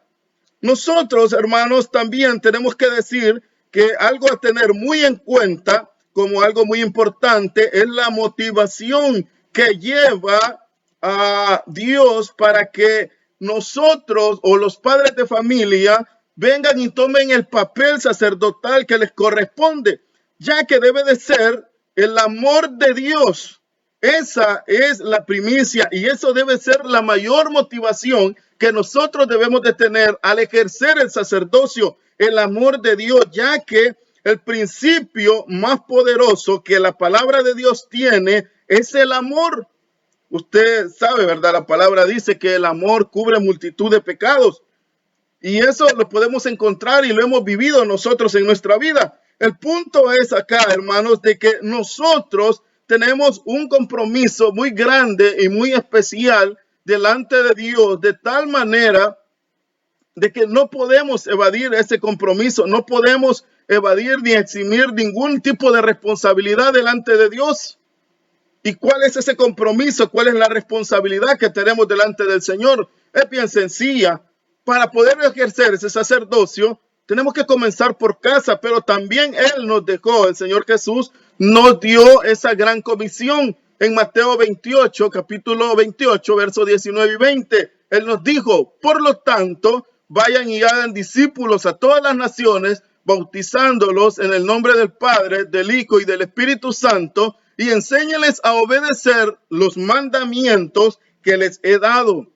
Nosotros, hermanos, también tenemos que decir que algo a tener muy en cuenta, como algo muy importante, es la motivación que lleva a Dios para que nosotros o los padres de familia vengan y tomen el papel sacerdotal que les corresponde, ya que debe de ser el amor de Dios. Esa es la primicia y eso debe ser la mayor motivación que nosotros debemos de tener al ejercer el sacerdocio, el amor de Dios, ya que el principio más poderoso que la palabra de Dios tiene es el amor. Usted sabe, ¿verdad? La palabra dice que el amor cubre multitud de pecados. Y eso lo podemos encontrar y lo hemos vivido nosotros en nuestra vida. El punto es acá, hermanos, de que nosotros tenemos un compromiso muy grande y muy especial delante de Dios, de tal manera de que no podemos evadir ese compromiso, no podemos evadir ni eximir ningún tipo de responsabilidad delante de Dios. ¿Y cuál es ese compromiso? ¿Cuál es la responsabilidad que tenemos delante del Señor? Es bien sencilla. Para poder ejercer ese sacerdocio, tenemos que comenzar por casa, pero también Él nos dejó, el Señor Jesús nos dio esa gran comisión. En Mateo 28, capítulo 28, versos 19 y 20, Él nos dijo: por lo tanto, vayan y hagan discípulos a todas las naciones, bautizándolos en el nombre del Padre, del Hijo y del Espíritu Santo, y enséñales a obedecer los mandamientos que les he dado.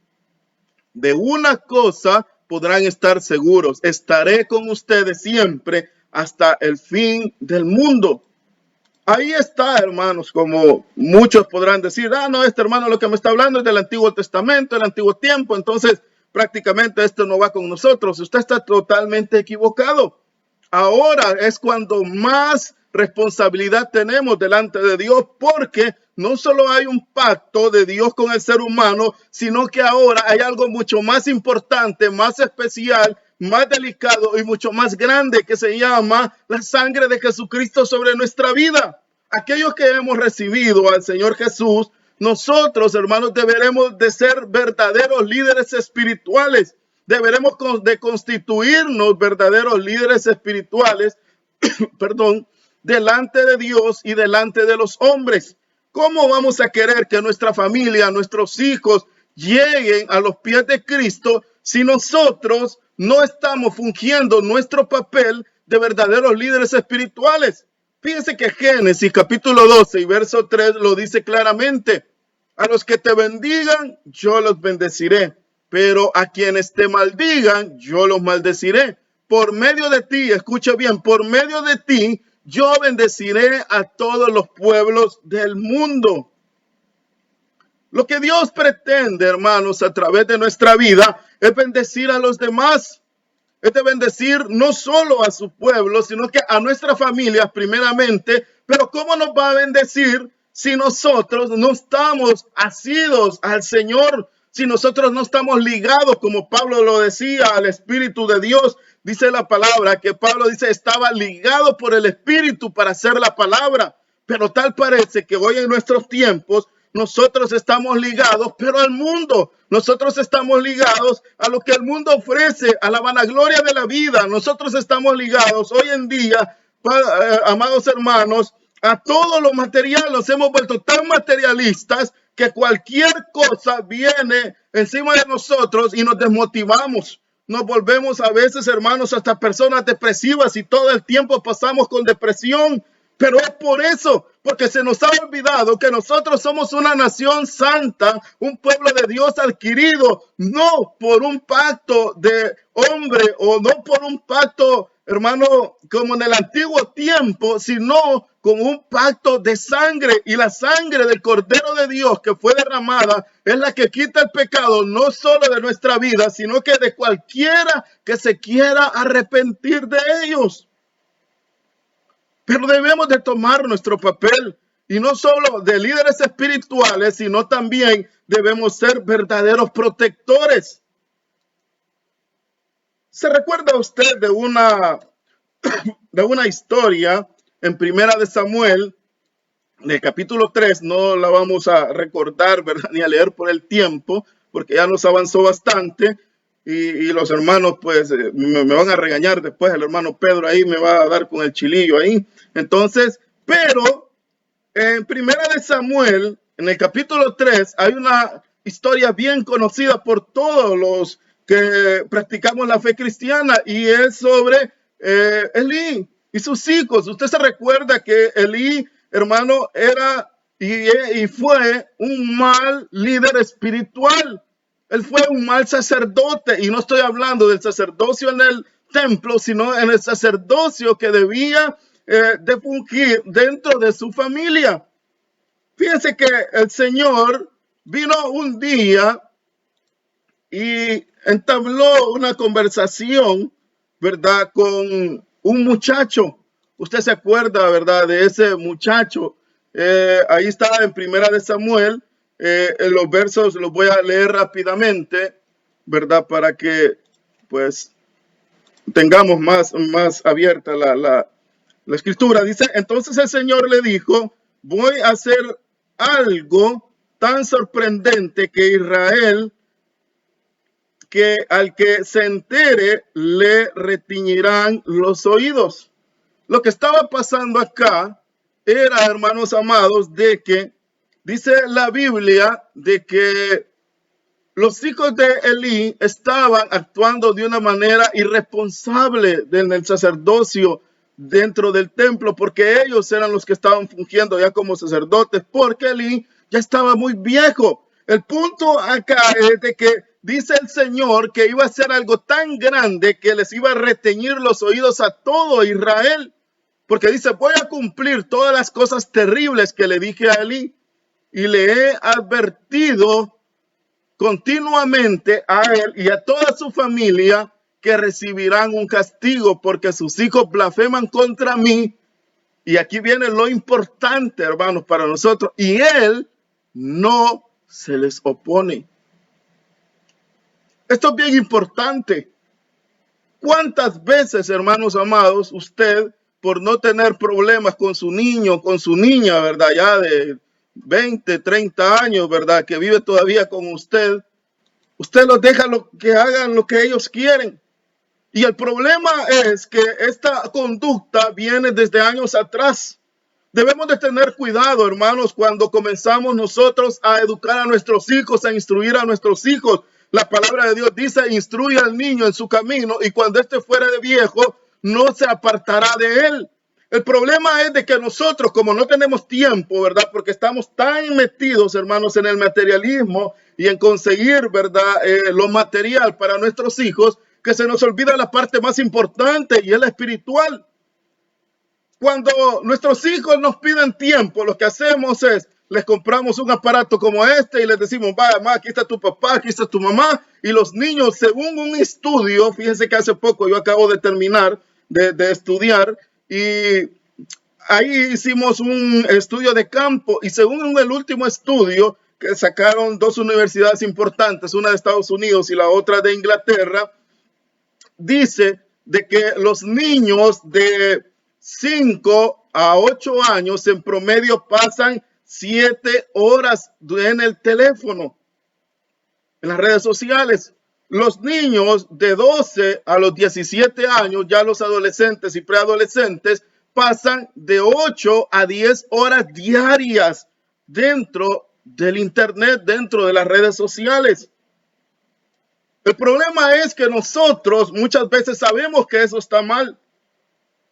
De una cosa podrán estar seguros: estaré con ustedes siempre hasta el fin del mundo. Ahí está, hermanos, como muchos podrán decir, no, este hermano lo que me está hablando es del Antiguo Testamento, del Antiguo Tiempo, entonces prácticamente esto no va con nosotros. Usted está totalmente equivocado. Ahora es cuando más responsabilidad tenemos delante de Dios, porque no solo hay un pacto de Dios con el ser humano, sino que ahora hay algo mucho más importante, más especial, más delicado y mucho más grande, que se llama la sangre de Jesucristo sobre nuestra vida. Aquellos que hemos recibido al Señor Jesús, nosotros, hermanos, deberemos de ser verdaderos líderes espirituales. Deberemos de constituirnos verdaderos líderes espirituales, perdón, delante de Dios y delante de los hombres. ¿Cómo vamos a querer que nuestra familia, nuestros hijos lleguen a los pies de Cristo si nosotros no estamos fungiendo nuestro papel de verdaderos líderes espirituales? Fíjense que Génesis capítulo 12 y verso 3 lo dice claramente: a los que te bendigan, yo los bendeciré, pero a quienes te maldigan, yo los maldeciré. Por medio de ti, escucha bien, por medio de ti, yo bendeciré a todos los pueblos del mundo. Lo que Dios pretende, hermanos, a través de nuestra vida, es bendecir a los demás. Es de bendecir no solo a su pueblo, sino que a nuestra familia primeramente. Pero ¿cómo nos va a bendecir si nosotros no estamos asidos al Señor? Si nosotros no estamos ligados, como Pablo lo decía, al Espíritu de Dios. Dice la palabra que Pablo dice estaba ligado por el Espíritu para hacer la palabra. Pero tal parece que hoy en nuestros tiempos nosotros estamos ligados, pero al mundo. Nosotros estamos ligados a lo que el mundo ofrece, a la vanagloria de la vida. Nosotros estamos ligados hoy en día, amados hermanos, a todo lo material. Nos hemos vuelto tan materialistas que cualquier cosa viene encima de nosotros y nos desmotivamos. Nos volvemos a veces, hermanos, hasta personas depresivas, y todo el tiempo pasamos con depresión. Pero es por eso, porque se nos ha olvidado que nosotros somos una nación santa, un pueblo de Dios adquirido, no por un pacto de hombre o no por un pacto, hermano, como en el antiguo tiempo, sino con un pacto de sangre. Y la sangre del Cordero de Dios que fue derramada es la que quita el pecado, no solo de nuestra vida, sino que de cualquiera que se quiera arrepentir de ellos. Pero debemos de tomar nuestro papel, y no solo de líderes espirituales, sino también debemos ser verdaderos protectores. ¿Se recuerda usted de una historia en Primera de Samuel, en el capítulo 3? No la vamos a recordar, ¿verdad?, ni a leer por el tiempo, porque ya nos avanzó bastante. Y los hermanos, pues, me van a regañar después. El hermano Pedro ahí me va a dar con el chilillo ahí. Entonces, pero en Primera de Samuel, en el capítulo 3, hay una historia bien conocida por todos los que practicamos la fe cristiana, y es sobre Elí y sus hijos. Usted se recuerda que Elí, hermano, era y fue un mal líder espiritual. Él fue un mal sacerdote, y no estoy hablando del sacerdocio en el templo, sino en el sacerdocio que debía de fungir dentro de su familia. Fíjense que el Señor vino un día y entabló una conversación, ¿verdad?, con un muchacho. Usted se acuerda, ¿verdad?, de ese muchacho. Ahí está en Primera de Samuel. En los versos los voy a leer rápidamente, ¿verdad?, para que pues tengamos más abierta la escritura. Dice: entonces el Señor le dijo: voy a hacer algo tan sorprendente que Israel, que al que se entere le retiñirán los oídos. Lo que estaba pasando acá era, hermanos amados, de que dice la Biblia de que los hijos de Elí estaban actuando de una manera irresponsable en el sacerdocio dentro del templo, porque ellos eran los que estaban fungiendo ya como sacerdotes, porque Elí ya estaba muy viejo. El punto acá es de que dice el Señor que iba a hacer algo tan grande que les iba a reteñir los oídos a todo Israel, porque dice, voy a cumplir todas las cosas terribles que le dije a Elí y le he advertido continuamente a él y a toda su familia que recibirán un castigo porque sus hijos blasfeman contra mí. Y aquí viene lo importante, hermanos, para nosotros. Y él no se les opone. Esto es bien importante. ¿Cuántas veces, hermanos amados, usted, por no tener problemas con su niño, con su niña, ¿verdad? Ya de 20, 30 años, ¿verdad? Que vive todavía con usted los deja que hagan lo que ellos quieren. Y el problema es que esta conducta viene desde años atrás. Debemos de tener cuidado, hermanos, cuando comenzamos nosotros a educar a nuestros hijos, a instruir a nuestros hijos. La palabra de Dios dice, instruye al niño en su camino y cuando éste fuera de viejo, no se apartará de él. El problema es de que nosotros, como no tenemos tiempo, ¿verdad? Porque estamos tan metidos, hermanos, en el materialismo y en conseguir, ¿verdad? Lo material para nuestros hijos, que se nos olvida la parte más importante y es la espiritual. Cuando nuestros hijos nos piden tiempo, lo que hacemos es, les compramos un aparato como este y les decimos, vaya, mamá, aquí está tu papá, aquí está tu mamá. Y los niños, según un estudio, fíjense que hace poco yo acabo de terminar de estudiar, y ahí hicimos un estudio de campo y según el último estudio que sacaron dos universidades importantes, una de Estados Unidos y la otra de Inglaterra, dice de que los niños de 5 a 8 años en promedio pasan 7 horas en el teléfono, en las redes sociales. Los niños de 12 a los 17 años, ya los adolescentes y preadolescentes, pasan de 8 a 10 horas diarias dentro del internet, dentro de las redes sociales. El problema es que nosotros muchas veces sabemos que eso está mal,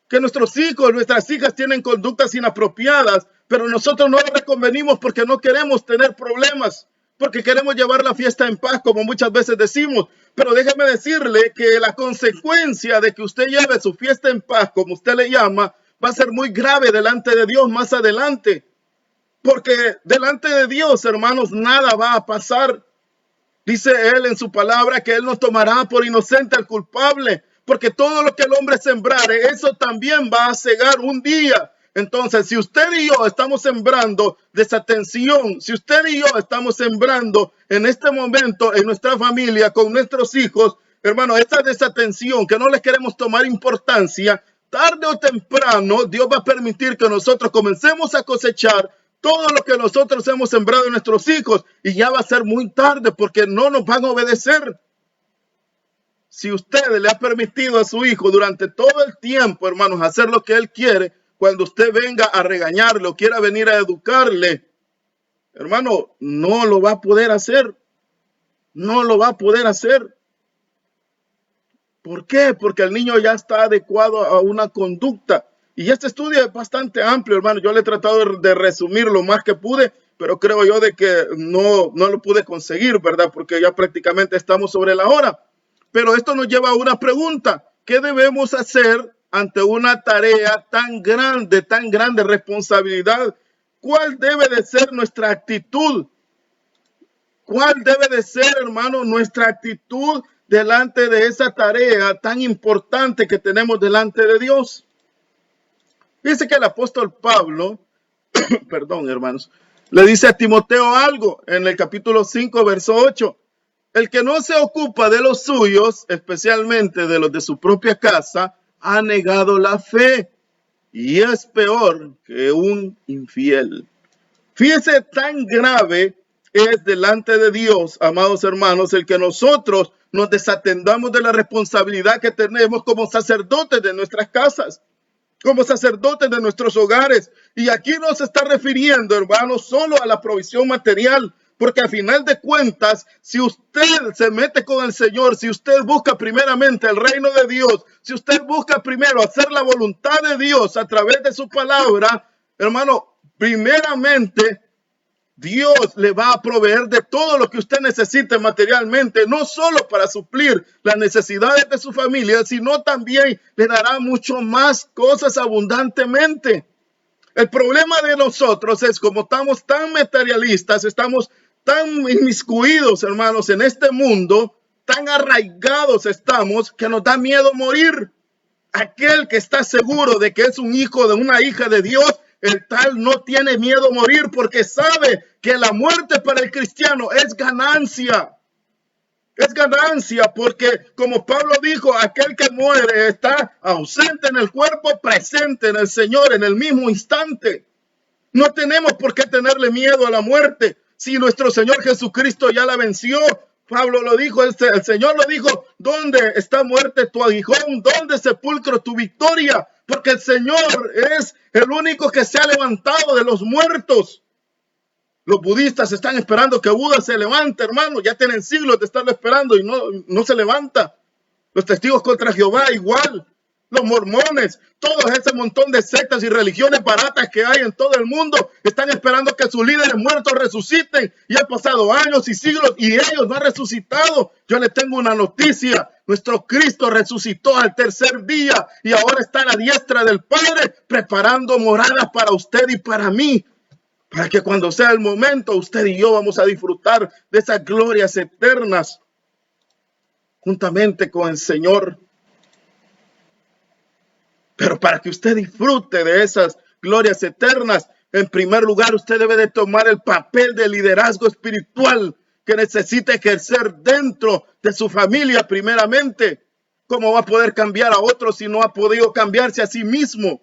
que nuestros hijos, nuestras hijas tienen conductas inapropiadas, pero nosotros no les convenimos porque no queremos tener problemas, porque queremos llevar la fiesta en paz, como muchas veces decimos. Pero déjeme decirle que la consecuencia de que usted lleve su fiesta en paz, como usted le llama, va a ser muy grave delante de Dios más adelante. Porque delante de Dios, hermanos, nada va a pasar. Dice él en su palabra que él nos tomará por inocente al culpable, porque todo lo que el hombre sembrare, eso también va a cegar un día. Entonces, si usted y yo estamos sembrando desatención, si usted y yo estamos sembrando en este momento en nuestra familia, con nuestros hijos, hermano, esta desatención que no les queremos tomar importancia, tarde o temprano Dios va a permitir que nosotros comencemos a cosechar todo lo que nosotros hemos sembrado en nuestros hijos y ya va a ser muy tarde porque no nos van a obedecer. Si usted le ha permitido a su hijo durante todo el tiempo, hermanos, hacer lo que él quiere, cuando usted venga a regañarle o quiera venir a educarle, hermano, no lo va a poder hacer. No lo va a poder hacer. ¿Por qué? Porque el niño ya está adecuado a una conducta. Y este estudio es bastante amplio, hermano. Yo le he tratado de resumir lo más que pude, pero creo yo de que no lo pude conseguir, ¿verdad? Porque ya prácticamente estamos sobre la hora. Pero esto nos lleva a una pregunta. ¿Qué debemos hacer ante una tarea tan grande responsabilidad? ¿Cuál debe de ser nuestra actitud? ¿Cuál debe de ser, hermano, nuestra actitud delante de esa tarea tan importante que tenemos delante de Dios? Dice que el apóstol Pablo, perdón, hermanos, le dice a Timoteo algo en el capítulo 5, verso 8. El que no se ocupa de los suyos, especialmente de los de su propia casa, ha negado la fe y es peor que un infiel. Fíjese, tan grave es delante de Dios, amados hermanos, el que nosotros nos desatendamos de la responsabilidad que tenemos como sacerdotes de nuestras casas, como sacerdotes de nuestros hogares. Y aquí no se está refiriendo, hermanos, solo a la provisión material, Porque al final de cuentas, si usted se mete con el Señor, si usted busca primeramente el reino de Dios, si usted busca primero hacer la voluntad de Dios a través de su palabra, hermano, primeramente Dios le va a proveer de todo lo que usted necesite materialmente, no solo para suplir las necesidades de su familia, sino también le dará mucho más cosas abundantemente. El problema de nosotros es como estamos tan materialistas, estamos tan inmiscuidos, hermanos, en este mundo, tan arraigados estamos que nos da miedo morir. Aquel que está seguro de que es un hijo de una hija de Dios, el tal no tiene miedo a morir porque sabe que la muerte para el cristiano es ganancia. Es ganancia porque, como Pablo dijo, aquel que muere está ausente en el cuerpo, presente en el Señor en el mismo instante. No tenemos por qué tenerle miedo a la muerte si nuestro Señor Jesucristo ya la venció. Pablo lo dijo, el Señor lo dijo, ¿dónde está muerte tu aguijón? ¿Dónde sepulcro tu victoria? Porque el Señor es el único que se ha levantado de los muertos. Los budistas están esperando que Buda se levante, hermano. Ya tienen siglos de estarlo esperando y no se levanta. Los testigos contra Jehová igual. Los mormones, todo ese montón de sectas y religiones baratas que hay en todo el mundo, están esperando que sus líderes muertos resuciten. Y han pasado años y siglos y ellos no han resucitado. Yo les tengo una noticia. Nuestro Cristo resucitó al tercer día y ahora está a la diestra del Padre preparando moradas para usted y para mí. Para que cuando sea el momento, usted y yo vamos a disfrutar de esas glorias eternas juntamente con el Señor. Pero para que usted disfrute de esas glorias eternas, en primer lugar, usted debe de tomar el papel de liderazgo espiritual que necesita ejercer dentro de su familia primeramente. ¿Cómo va a poder cambiar a otros si no ha podido cambiarse a sí mismo?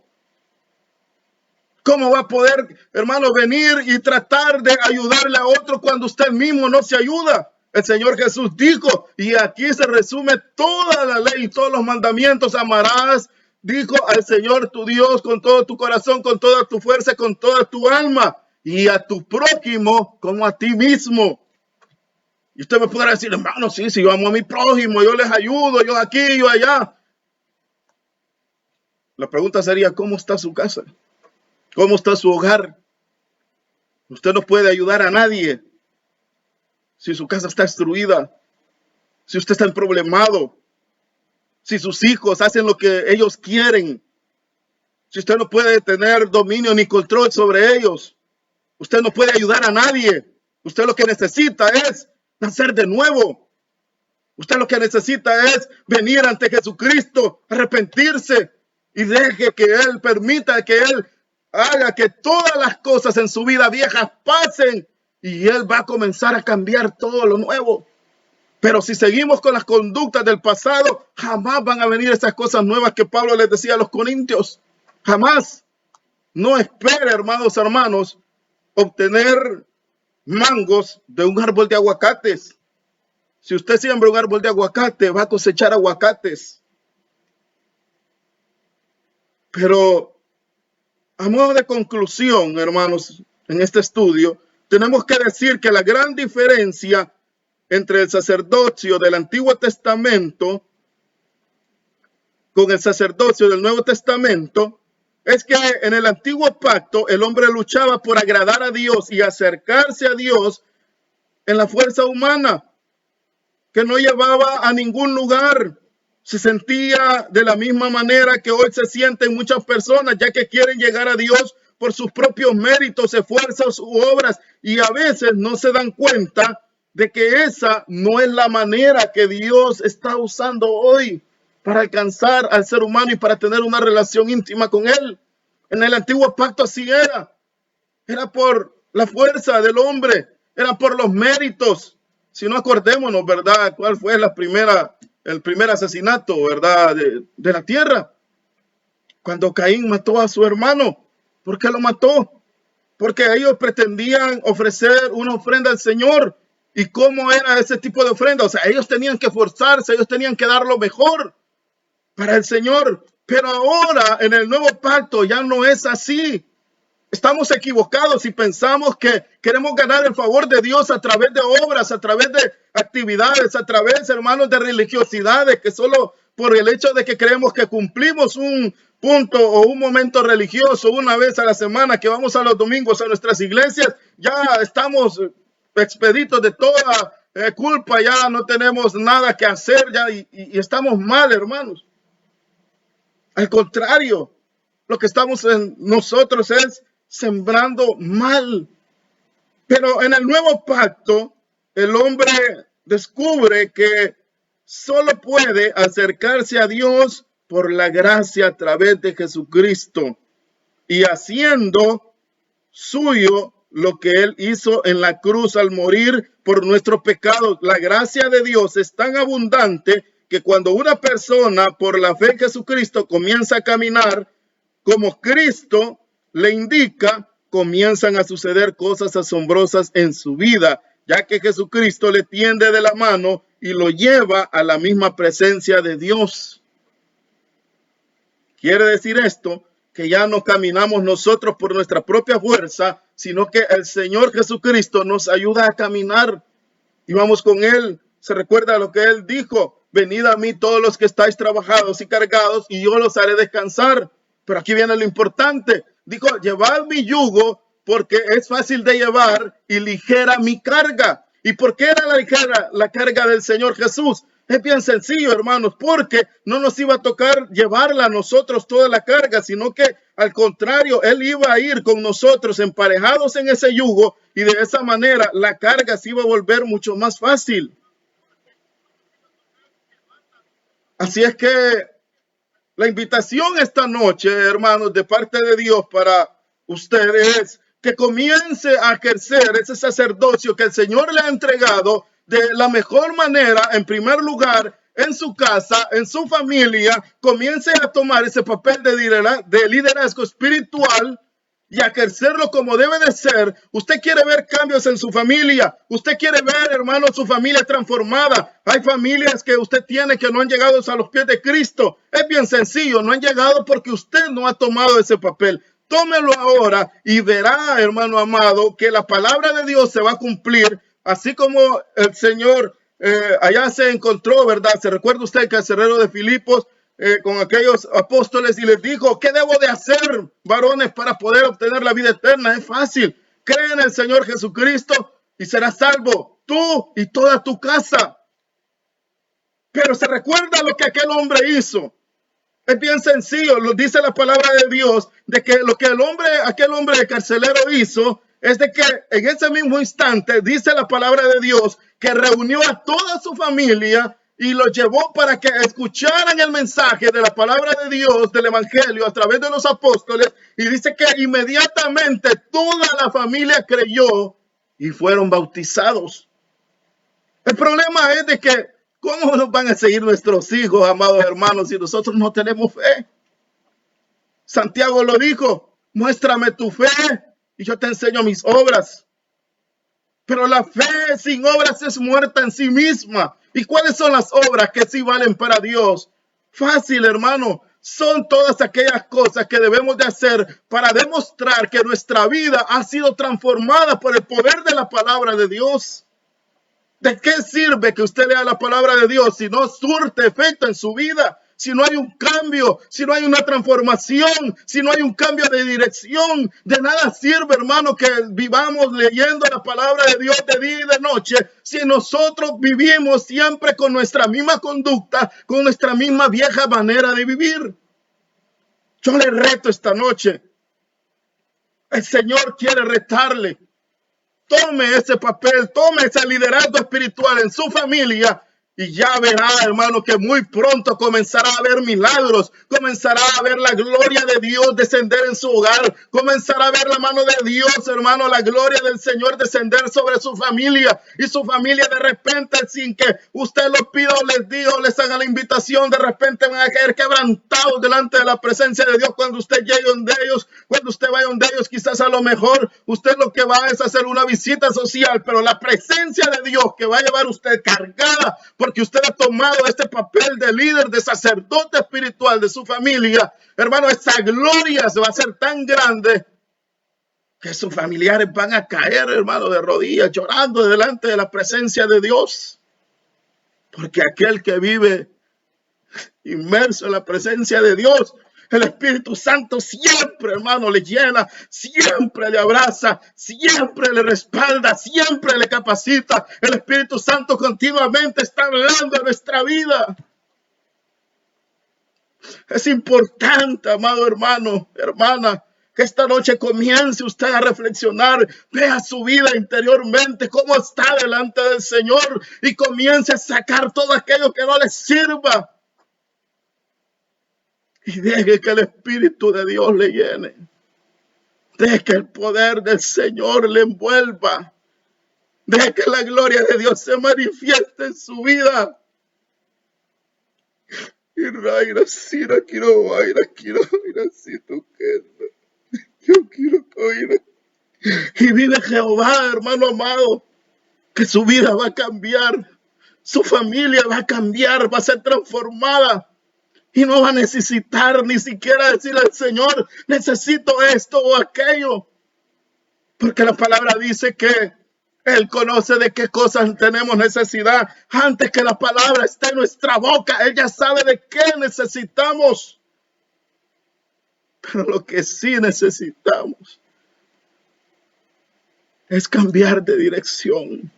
¿Cómo va a poder, hermano, venir y tratar de ayudarle a otro cuando usted mismo no se ayuda? El Señor Jesús dijo, y aquí se resume toda la ley y todos los mandamientos: amarás, dijo, al Señor tu Dios con todo tu corazón, con toda tu fuerza, con toda tu alma, y a tu prójimo como a ti mismo. Y usted me podrá decir, hermano, sí, si yo amo a mi prójimo, yo les ayudo, yo aquí, yo allá. La pregunta sería, ¿cómo está su casa? ¿Cómo está su hogar? Usted no puede ayudar a nadie si su casa está destruida, si usted está problemado, si sus hijos hacen lo que ellos quieren, si usted no puede tener dominio ni control sobre ellos. Usted no puede ayudar a nadie. Usted lo que necesita es nacer de nuevo. Usted lo que necesita es venir ante Jesucristo, arrepentirse y deje que Él permita que Él haga que todas las cosas en su vida viejas pasen y Él va a comenzar a cambiar todo lo nuevo. Pero si seguimos con las conductas del pasado, jamás van a venir esas cosas nuevas que Pablo les decía a los corintios. Jamás. No espere, hermanos, obtener mangos de un árbol de aguacates. Si usted siembra un árbol de aguacate, va a cosechar aguacates. Pero a modo de conclusión, hermanos, en este estudio, tenemos que decir que la gran diferencia entre el sacerdocio del Antiguo Testamento con el sacerdocio del Nuevo Testamento es que en el Antiguo Pacto el hombre luchaba por agradar a Dios y acercarse a Dios en la fuerza humana, que no llevaba a ningún lugar. Se sentía de la misma manera que hoy se sienten muchas personas, ya que quieren llegar a Dios por sus propios méritos, esfuerzos u obras, y a veces no se dan cuenta de que esa no es la manera que Dios está usando hoy para alcanzar al ser humano y para tener una relación íntima con Él. En el Antiguo Pacto así era. Era por la fuerza del hombre, era por los méritos. Si no, acordémonos, ¿verdad?, cuál fue el primer asesinato, ¿verdad?, de la tierra. Cuando Caín mató a su hermano. ¿Por qué lo mató? Porque ellos pretendían ofrecer una ofrenda al Señor. ¿Y cómo era ese tipo de ofrenda? O sea, ellos tenían que esforzarse, ellos tenían que dar lo mejor para el Señor. Pero ahora, en el nuevo pacto, ya no es así. Estamos equivocados y pensamos que queremos ganar el favor de Dios a través de obras, a través de actividades, a través, hermanos, de religiosidades, que solo por el hecho de que creemos que cumplimos un punto o un momento religioso una vez a la semana, que vamos a los domingos a nuestras iglesias, ya estamos expeditos de toda culpa, ya no tenemos nada que hacer ya y estamos mal, hermanos. Al contrario, lo que estamos en nosotros es sembrando mal. Pero en el nuevo pacto, el hombre descubre que solo puede acercarse a Dios por la gracia a través de Jesucristo y haciendo suyo lo que Él hizo en la cruz al morir por nuestros pecados. La gracia de Dios es tan abundante que cuando una persona por la fe en Jesucristo comienza a caminar como Cristo le indica, comienzan a suceder cosas asombrosas en su vida, ya que Jesucristo le tiende de la mano y lo lleva a la misma presencia de Dios. Quiere decir esto que ya no caminamos nosotros por nuestra propia fuerza, sino que el Señor Jesucristo nos ayuda a caminar y vamos con Él. Se recuerda lo que Él dijo: venid a mí todos los que estáis trabajados y cargados y yo los haré descansar. Pero aquí viene lo importante. Dijo: llevad mi yugo porque es fácil de llevar y ligera mi carga. ¿Y por qué era ligera la carga del Señor Jesús? Es bien sencillo, hermanos, porque no nos iba a tocar llevarla a nosotros toda la carga, sino que al contrario, Él iba a ir con nosotros emparejados en ese yugo y de esa manera la carga se iba a volver mucho más fácil. Así es que la invitación esta noche, hermanos, de parte de Dios para ustedes es que comience a ejercer ese sacerdocio que el Señor le ha entregado de la mejor manera. En primer lugar, en su casa, en su familia, comience a tomar ese papel de liderazgo espiritual y a ejercerlo como debe de ser. Usted quiere ver cambios en su familia. Usted quiere ver, hermano, su familia transformada. Hay familias que usted tiene que no han llegado a los pies de Cristo. Es bien sencillo, no han llegado porque usted no ha tomado ese papel. Tómelo ahora y verá, hermano amado, que la palabra de Dios se va a cumplir, así como el Señor allá se encontró, ¿verdad? Se recuerda usted que el carcelero de Filipos con aquellos apóstoles y les dijo: ¿qué debo de hacer, varones, para poder obtener la vida eterna? Es fácil. Cree en el Señor Jesucristo y serás salvo, tú y toda tu casa. Pero se recuerda lo que aquel hombre hizo. Es bien sencillo, lo dice la palabra de Dios, de que lo que aquel hombre carcelero hizo es de que en ese mismo instante, dice la palabra de Dios, que reunió a toda su familia y los llevó para que escucharan el mensaje de la palabra de Dios, del evangelio, a través de los apóstoles, y dice que inmediatamente toda la familia creyó y fueron bautizados. El problema es de que ¿cómo nos van a seguir nuestros hijos, amados hermanos, si nosotros no tenemos fe? Santiago lo dijo: muéstrame tu fe y yo te enseño mis obras. Pero la fe sin obras es muerta en sí misma. ¿Y cuáles son las obras que sí valen para Dios? Fácil, hermano. Son todas aquellas cosas que debemos de hacer para demostrar que nuestra vida ha sido transformada por el poder de la palabra de Dios. ¿De qué sirve que usted lea la palabra de Dios si no surte efecto en su vida? Si no hay un cambio, si no hay una transformación, si no hay un cambio de dirección, de nada sirve, hermano, que vivamos leyendo la palabra de Dios de día y de noche, si nosotros vivimos siempre con nuestra misma conducta, con nuestra misma vieja manera de vivir. Yo le reto esta noche. El Señor quiere retarle. Tome ese papel, tome ese liderazgo espiritual en su familia y ya verá, hermano, que muy pronto comenzará a ver milagros, comenzará a ver la gloria de Dios descender en su hogar, comenzará a ver la mano de Dios, hermano, la gloria del Señor descender sobre su familia, y su familia de repente, sin que usted los pida o les diga o les haga la invitación, de repente van a caer quebrantados delante de la presencia de Dios cuando usted llegue donde ellos, cuando usted vaya donde ellos. Quizás a lo mejor usted lo que va es hacer una visita social, pero la presencia de Dios que va a llevar usted cargada, porque usted ha tomado este papel de líder, de sacerdote espiritual de su familia, hermano, esa gloria se va a hacer tan grande que sus familiares van a caer, hermano, de rodillas, llorando delante de la presencia de Dios. Porque aquel que vive inmerso en la presencia de Dios, el Espíritu Santo siempre, hermano, le llena, siempre le abraza, siempre le respalda, siempre le capacita. El Espíritu Santo continuamente está hablando de nuestra vida. Es importante, amado hermano, hermana, que esta noche comience usted a reflexionar, vea su vida interiormente, cómo está delante del Señor y comience a sacar todo aquello que no le sirva. Y deje que el Espíritu de Dios le llene. Deje que el poder del Señor le envuelva. Deje que la gloria de Dios se manifieste en su vida. Y vive Jehová, hermano amado, que su vida va a cambiar, su familia va a cambiar, va a ser transformada. Y no va a necesitar ni siquiera decirle al Señor, necesito esto o aquello. Porque la palabra dice que Él conoce de qué cosas tenemos necesidad. Antes que la palabra esté en nuestra boca, Él ya sabe de qué necesitamos. Pero lo que sí necesitamos es cambiar de dirección.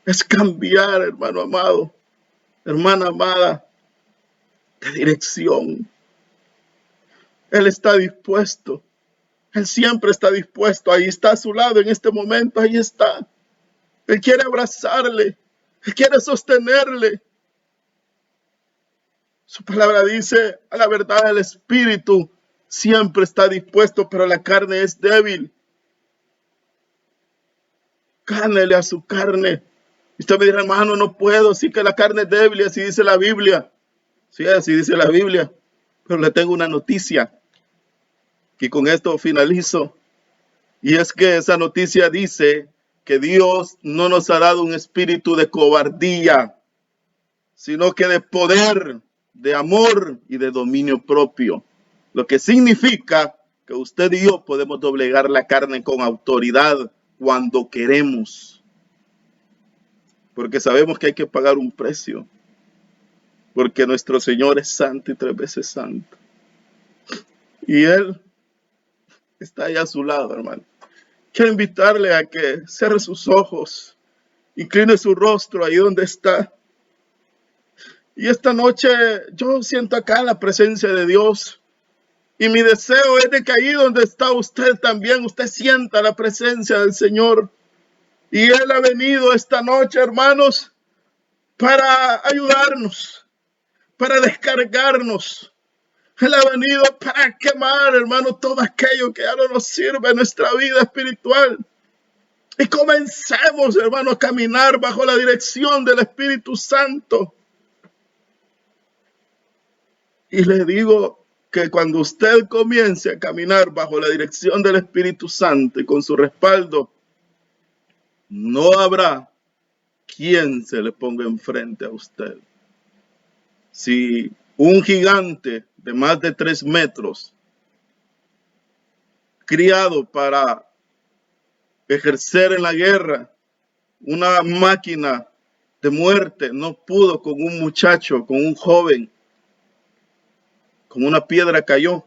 Es cambiar, hermano amado, hermana amada, de dirección. Él está dispuesto. Él siempre está dispuesto. Ahí está a su lado en este momento. Ahí está. Él quiere abrazarle. Él quiere sostenerle. Su palabra dice, a la verdad, el espíritu siempre está dispuesto, pero la carne es débil. Gánele a su carne. Y usted me dirá, hermano, no puedo. Sí que la carne es débil, y así dice la Biblia. Sí, así dice la Biblia. Pero le tengo una noticia. Y con esto finalizo. Y es que esa noticia dice que Dios no nos ha dado un espíritu de cobardía, sino que de poder, de amor y de dominio propio. Lo que significa que usted y yo podemos doblegar la carne con autoridad cuando queremos. Porque sabemos que hay que pagar un precio. Porque nuestro Señor es santo y 3 veces santo. Y Él está ahí a su lado, hermano. Quiero invitarle a que cierre sus ojos, incline su rostro ahí donde está. Y esta noche yo siento acá la presencia de Dios. Y mi deseo es de que ahí donde está usted también, usted sienta la presencia del Señor. Y Él ha venido esta noche, hermanos, para ayudarnos, para descargarnos. Él ha venido para quemar, hermano, todo aquello que ya no nos sirve en nuestra vida espiritual. Y comencemos, hermano, a caminar bajo la dirección del Espíritu Santo. Y le digo que cuando usted comience a caminar bajo la dirección del Espíritu Santo y con su respaldo, no habrá quien se le ponga enfrente a usted. Si un gigante de más de 3 metros, criado para ejercer en la guerra, una máquina de muerte, no pudo con un muchacho, con un joven, con una piedra cayó,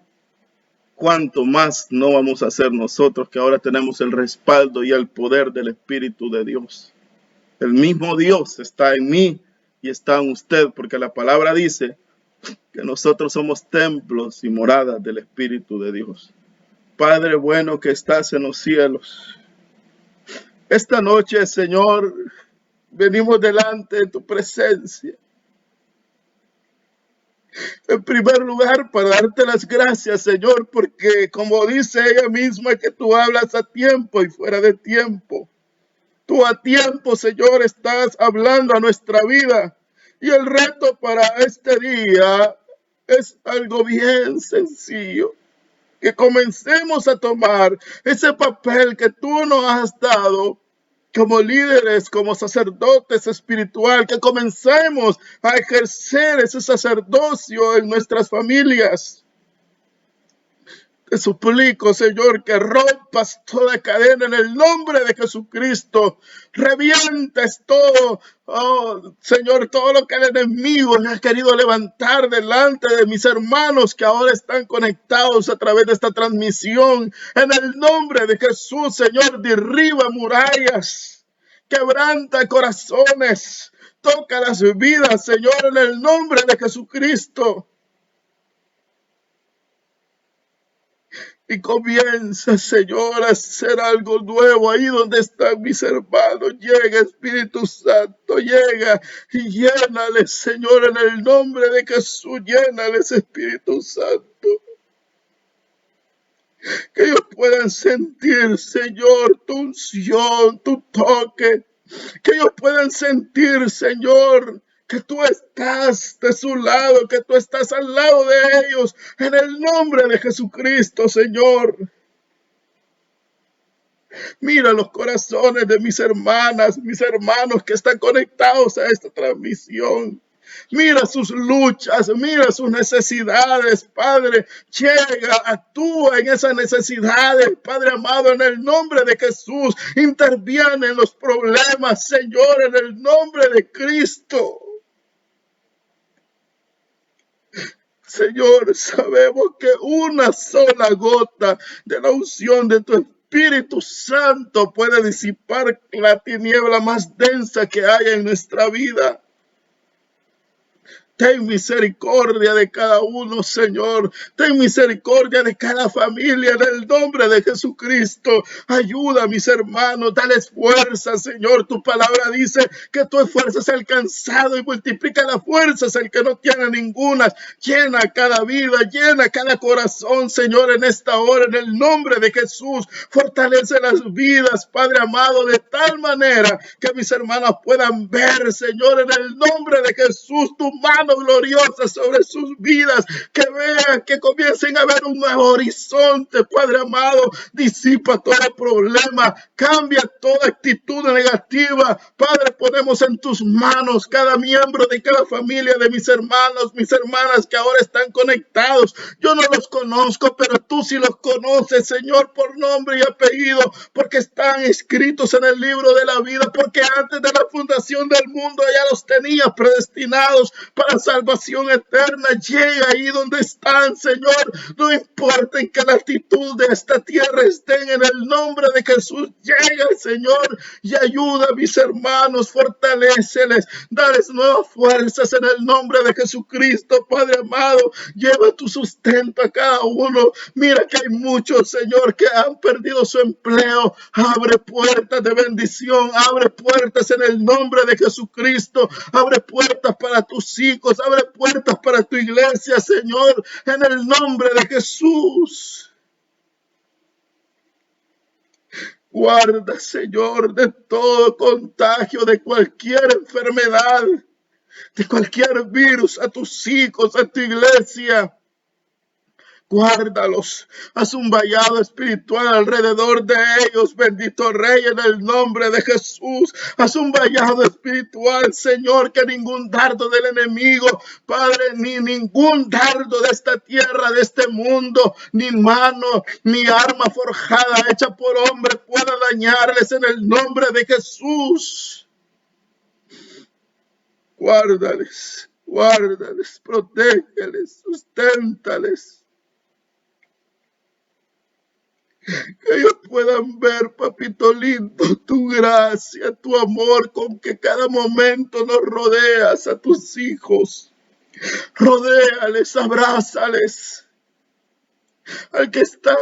¿cuánto más no vamos a hacer nosotros que ahora tenemos el respaldo y el poder del Espíritu de Dios? El mismo Dios está en mí y está en usted, porque la palabra dice que nosotros somos templos y moradas del Espíritu de Dios. Padre bueno que estás en los cielos, esta noche, Señor, venimos delante de tu presencia. En primer lugar, para darte las gracias, Señor, porque como dice ella misma, que tú hablas a tiempo y fuera de tiempo. Tú a tiempo, Señor, estás hablando a nuestra vida. Y el reto para este día es algo bien sencillo. Que comencemos a tomar ese papel que tú nos has dado como líderes, como sacerdotes espiritual, que comencemos a ejercer ese sacerdocio en nuestras familias. Te suplico, Señor, que rompas toda cadena en el nombre de Jesucristo. Revientes todo, oh Señor, todo lo que el enemigo me ha querido levantar delante de mis hermanos que ahora están conectados a través de esta transmisión. En el nombre de Jesús, Señor, derriba murallas, quebranta corazones, toca las vidas, Señor, en el nombre de Jesucristo. Y comienza, Señor, a hacer algo nuevo ahí donde están mis hermanos. Llega, Espíritu Santo, llega y llénales, Señor, en el nombre de Jesús. Llénales, Espíritu Santo. Que ellos puedan sentir, Señor, tu unción, tu toque. Que ellos puedan sentir, Señor, que tú estás de su lado, que tú estás al lado de ellos, en el nombre de Jesucristo, Señor. Mira los corazones de mis hermanas, mis hermanos que están conectados a esta transmisión. Mira sus luchas, mira sus necesidades, Padre. Llega, actúa en esas necesidades, Padre amado, en el nombre de Jesús. Interviene en los problemas, Señor, en el nombre de Cristo. Señor, sabemos que una sola gota de la unción de tu Espíritu Santo puede disipar la tiniebla más densa que haya en nuestra vida. Ten misericordia de cada uno, Señor. Ten misericordia de cada familia en el nombre de Jesucristo. Ayuda a mis hermanos, dales fuerza, Señor. Tu palabra dice que tu fuerza es alcanzado y multiplica las fuerzas al que no tiene ninguna. Llena cada vida, llena cada corazón, Señor, en esta hora, en el nombre de Jesús. Fortalece las vidas, Padre amado, de tal manera que mis hermanos puedan ver, Señor, en el nombre de Jesús, tu mano gloriosa sobre sus vidas, que vean, que comiencen a ver un nuevo horizonte, Padre amado. Disipa todo problema, cambia toda actitud negativa, Padre. Ponemos en tus manos cada miembro de cada familia de mis hermanos, mis hermanas que ahora están conectados. Yo no los conozco, pero tú sí los conoces, Señor, por nombre y apellido, porque están escritos en el libro de la vida, porque antes de la fundación del mundo ya los tenías predestinados para salvación eterna. Llega ahí donde están, Señor. No importa en qué latitud de esta tierra estén, en el nombre de Jesús. Llega, Señor, y ayuda a mis hermanos. Fortaléceles. Dales nuevas fuerzas en el nombre de Jesucristo, Padre amado. Lleva tu sustento a cada uno. Mira que hay muchos, Señor, que han perdido su empleo. Abre puertas de bendición. Abre puertas en el nombre de Jesucristo. Abre puertas para tus hijos. Abre puertas para tu iglesia, Señor, en el nombre de Jesús. Guarda, Señor, de todo contagio, de cualquier enfermedad, de cualquier virus a tus hijos, a tu iglesia. Guárdalos, haz un vallado espiritual alrededor de ellos, bendito Rey, en el nombre de Jesús. Haz un vallado espiritual, Señor, que ningún dardo del enemigo, Padre, ni ningún dardo de esta tierra, de este mundo, ni mano, ni arma forjada hecha por hombre pueda dañarles en el nombre de Jesús. Guárdales, guárdales, protégeles, susténtales. Que ellos puedan ver, papito lindo, tu gracia, tu amor con que cada momento nos rodeas a tus hijos. Rodéales, abrázales. Al que está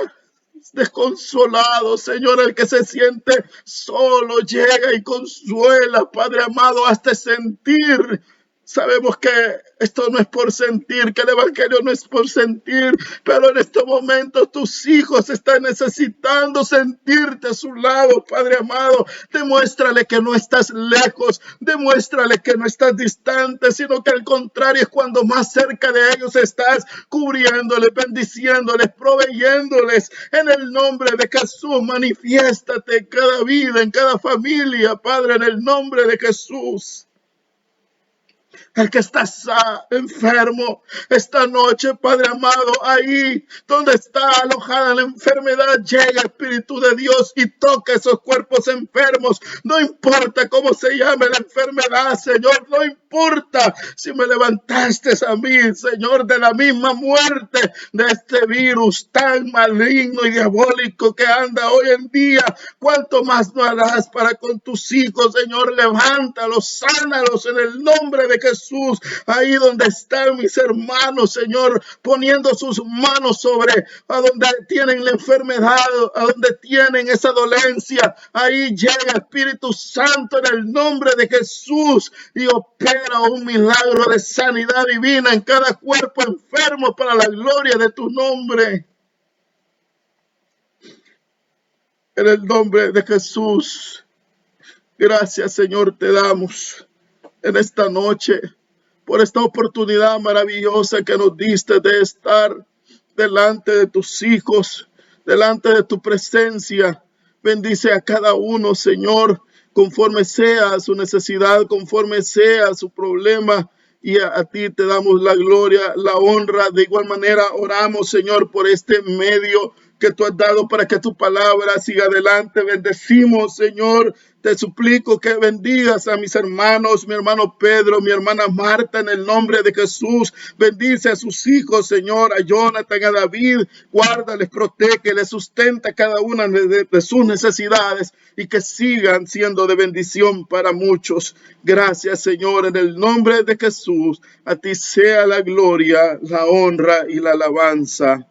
desconsolado, Señor, el que se siente solo, llega y consuela, Padre amado, hasta sentir. Sabemos que esto no es por sentir, que el evangelio no es por sentir, pero en este momento tus hijos están necesitando sentirte a su lado, Padre amado. Demuéstrale que no estás lejos, demuéstrale que no estás distante, sino que al contrario es cuando más cerca de ellos estás, cubriéndoles, bendiciéndoles, proveyéndoles. En el nombre de Jesús, manifiéstate en cada vida, en cada familia, Padre, en el nombre de Jesús. al que está enfermo esta noche, Padre amado, ahí donde está alojada la enfermedad, llega Espíritu de Dios y toca esos cuerpos enfermos. No importa cómo se llame la enfermedad, Señor, no importa si me levantaste a mí, Señor, de la misma muerte de este virus tan maligno y diabólico que anda hoy en día. ¿Cuánto más no harás para con tus hijos, Señor? Levántalos, sánalos en el nombre de Jesús. Ahí donde están mis hermanos, Señor, poniendo sus manos sobre a donde tienen la enfermedad, a donde tienen esa dolencia, ahí llega Espíritu Santo en el nombre de Jesús y opera un milagro de sanidad divina en cada cuerpo enfermo para la gloria de tu nombre. En el nombre de Jesús, gracias, Señor, te damos en esta noche por esta oportunidad maravillosa que nos diste de estar delante de tus hijos, delante de tu presencia. Bendice a cada uno, Señor, conforme sea su necesidad, conforme sea su problema. Y a ti te damos la gloria, la honra. De igual manera oramos, Señor, por este medio que tú has dado para que tu palabra siga adelante. Bendecimos, Señor. Te suplico que bendigas a mis hermanos, mi hermano Pedro, mi hermana Marta, en el nombre de Jesús. Bendice a sus hijos, Señor, a Jonathan, a David. Guárdales, protege, les sustenta cada una de sus necesidades y que sigan siendo de bendición para muchos. Gracias, Señor, en el nombre de Jesús. A ti sea la gloria, la honra y la alabanza.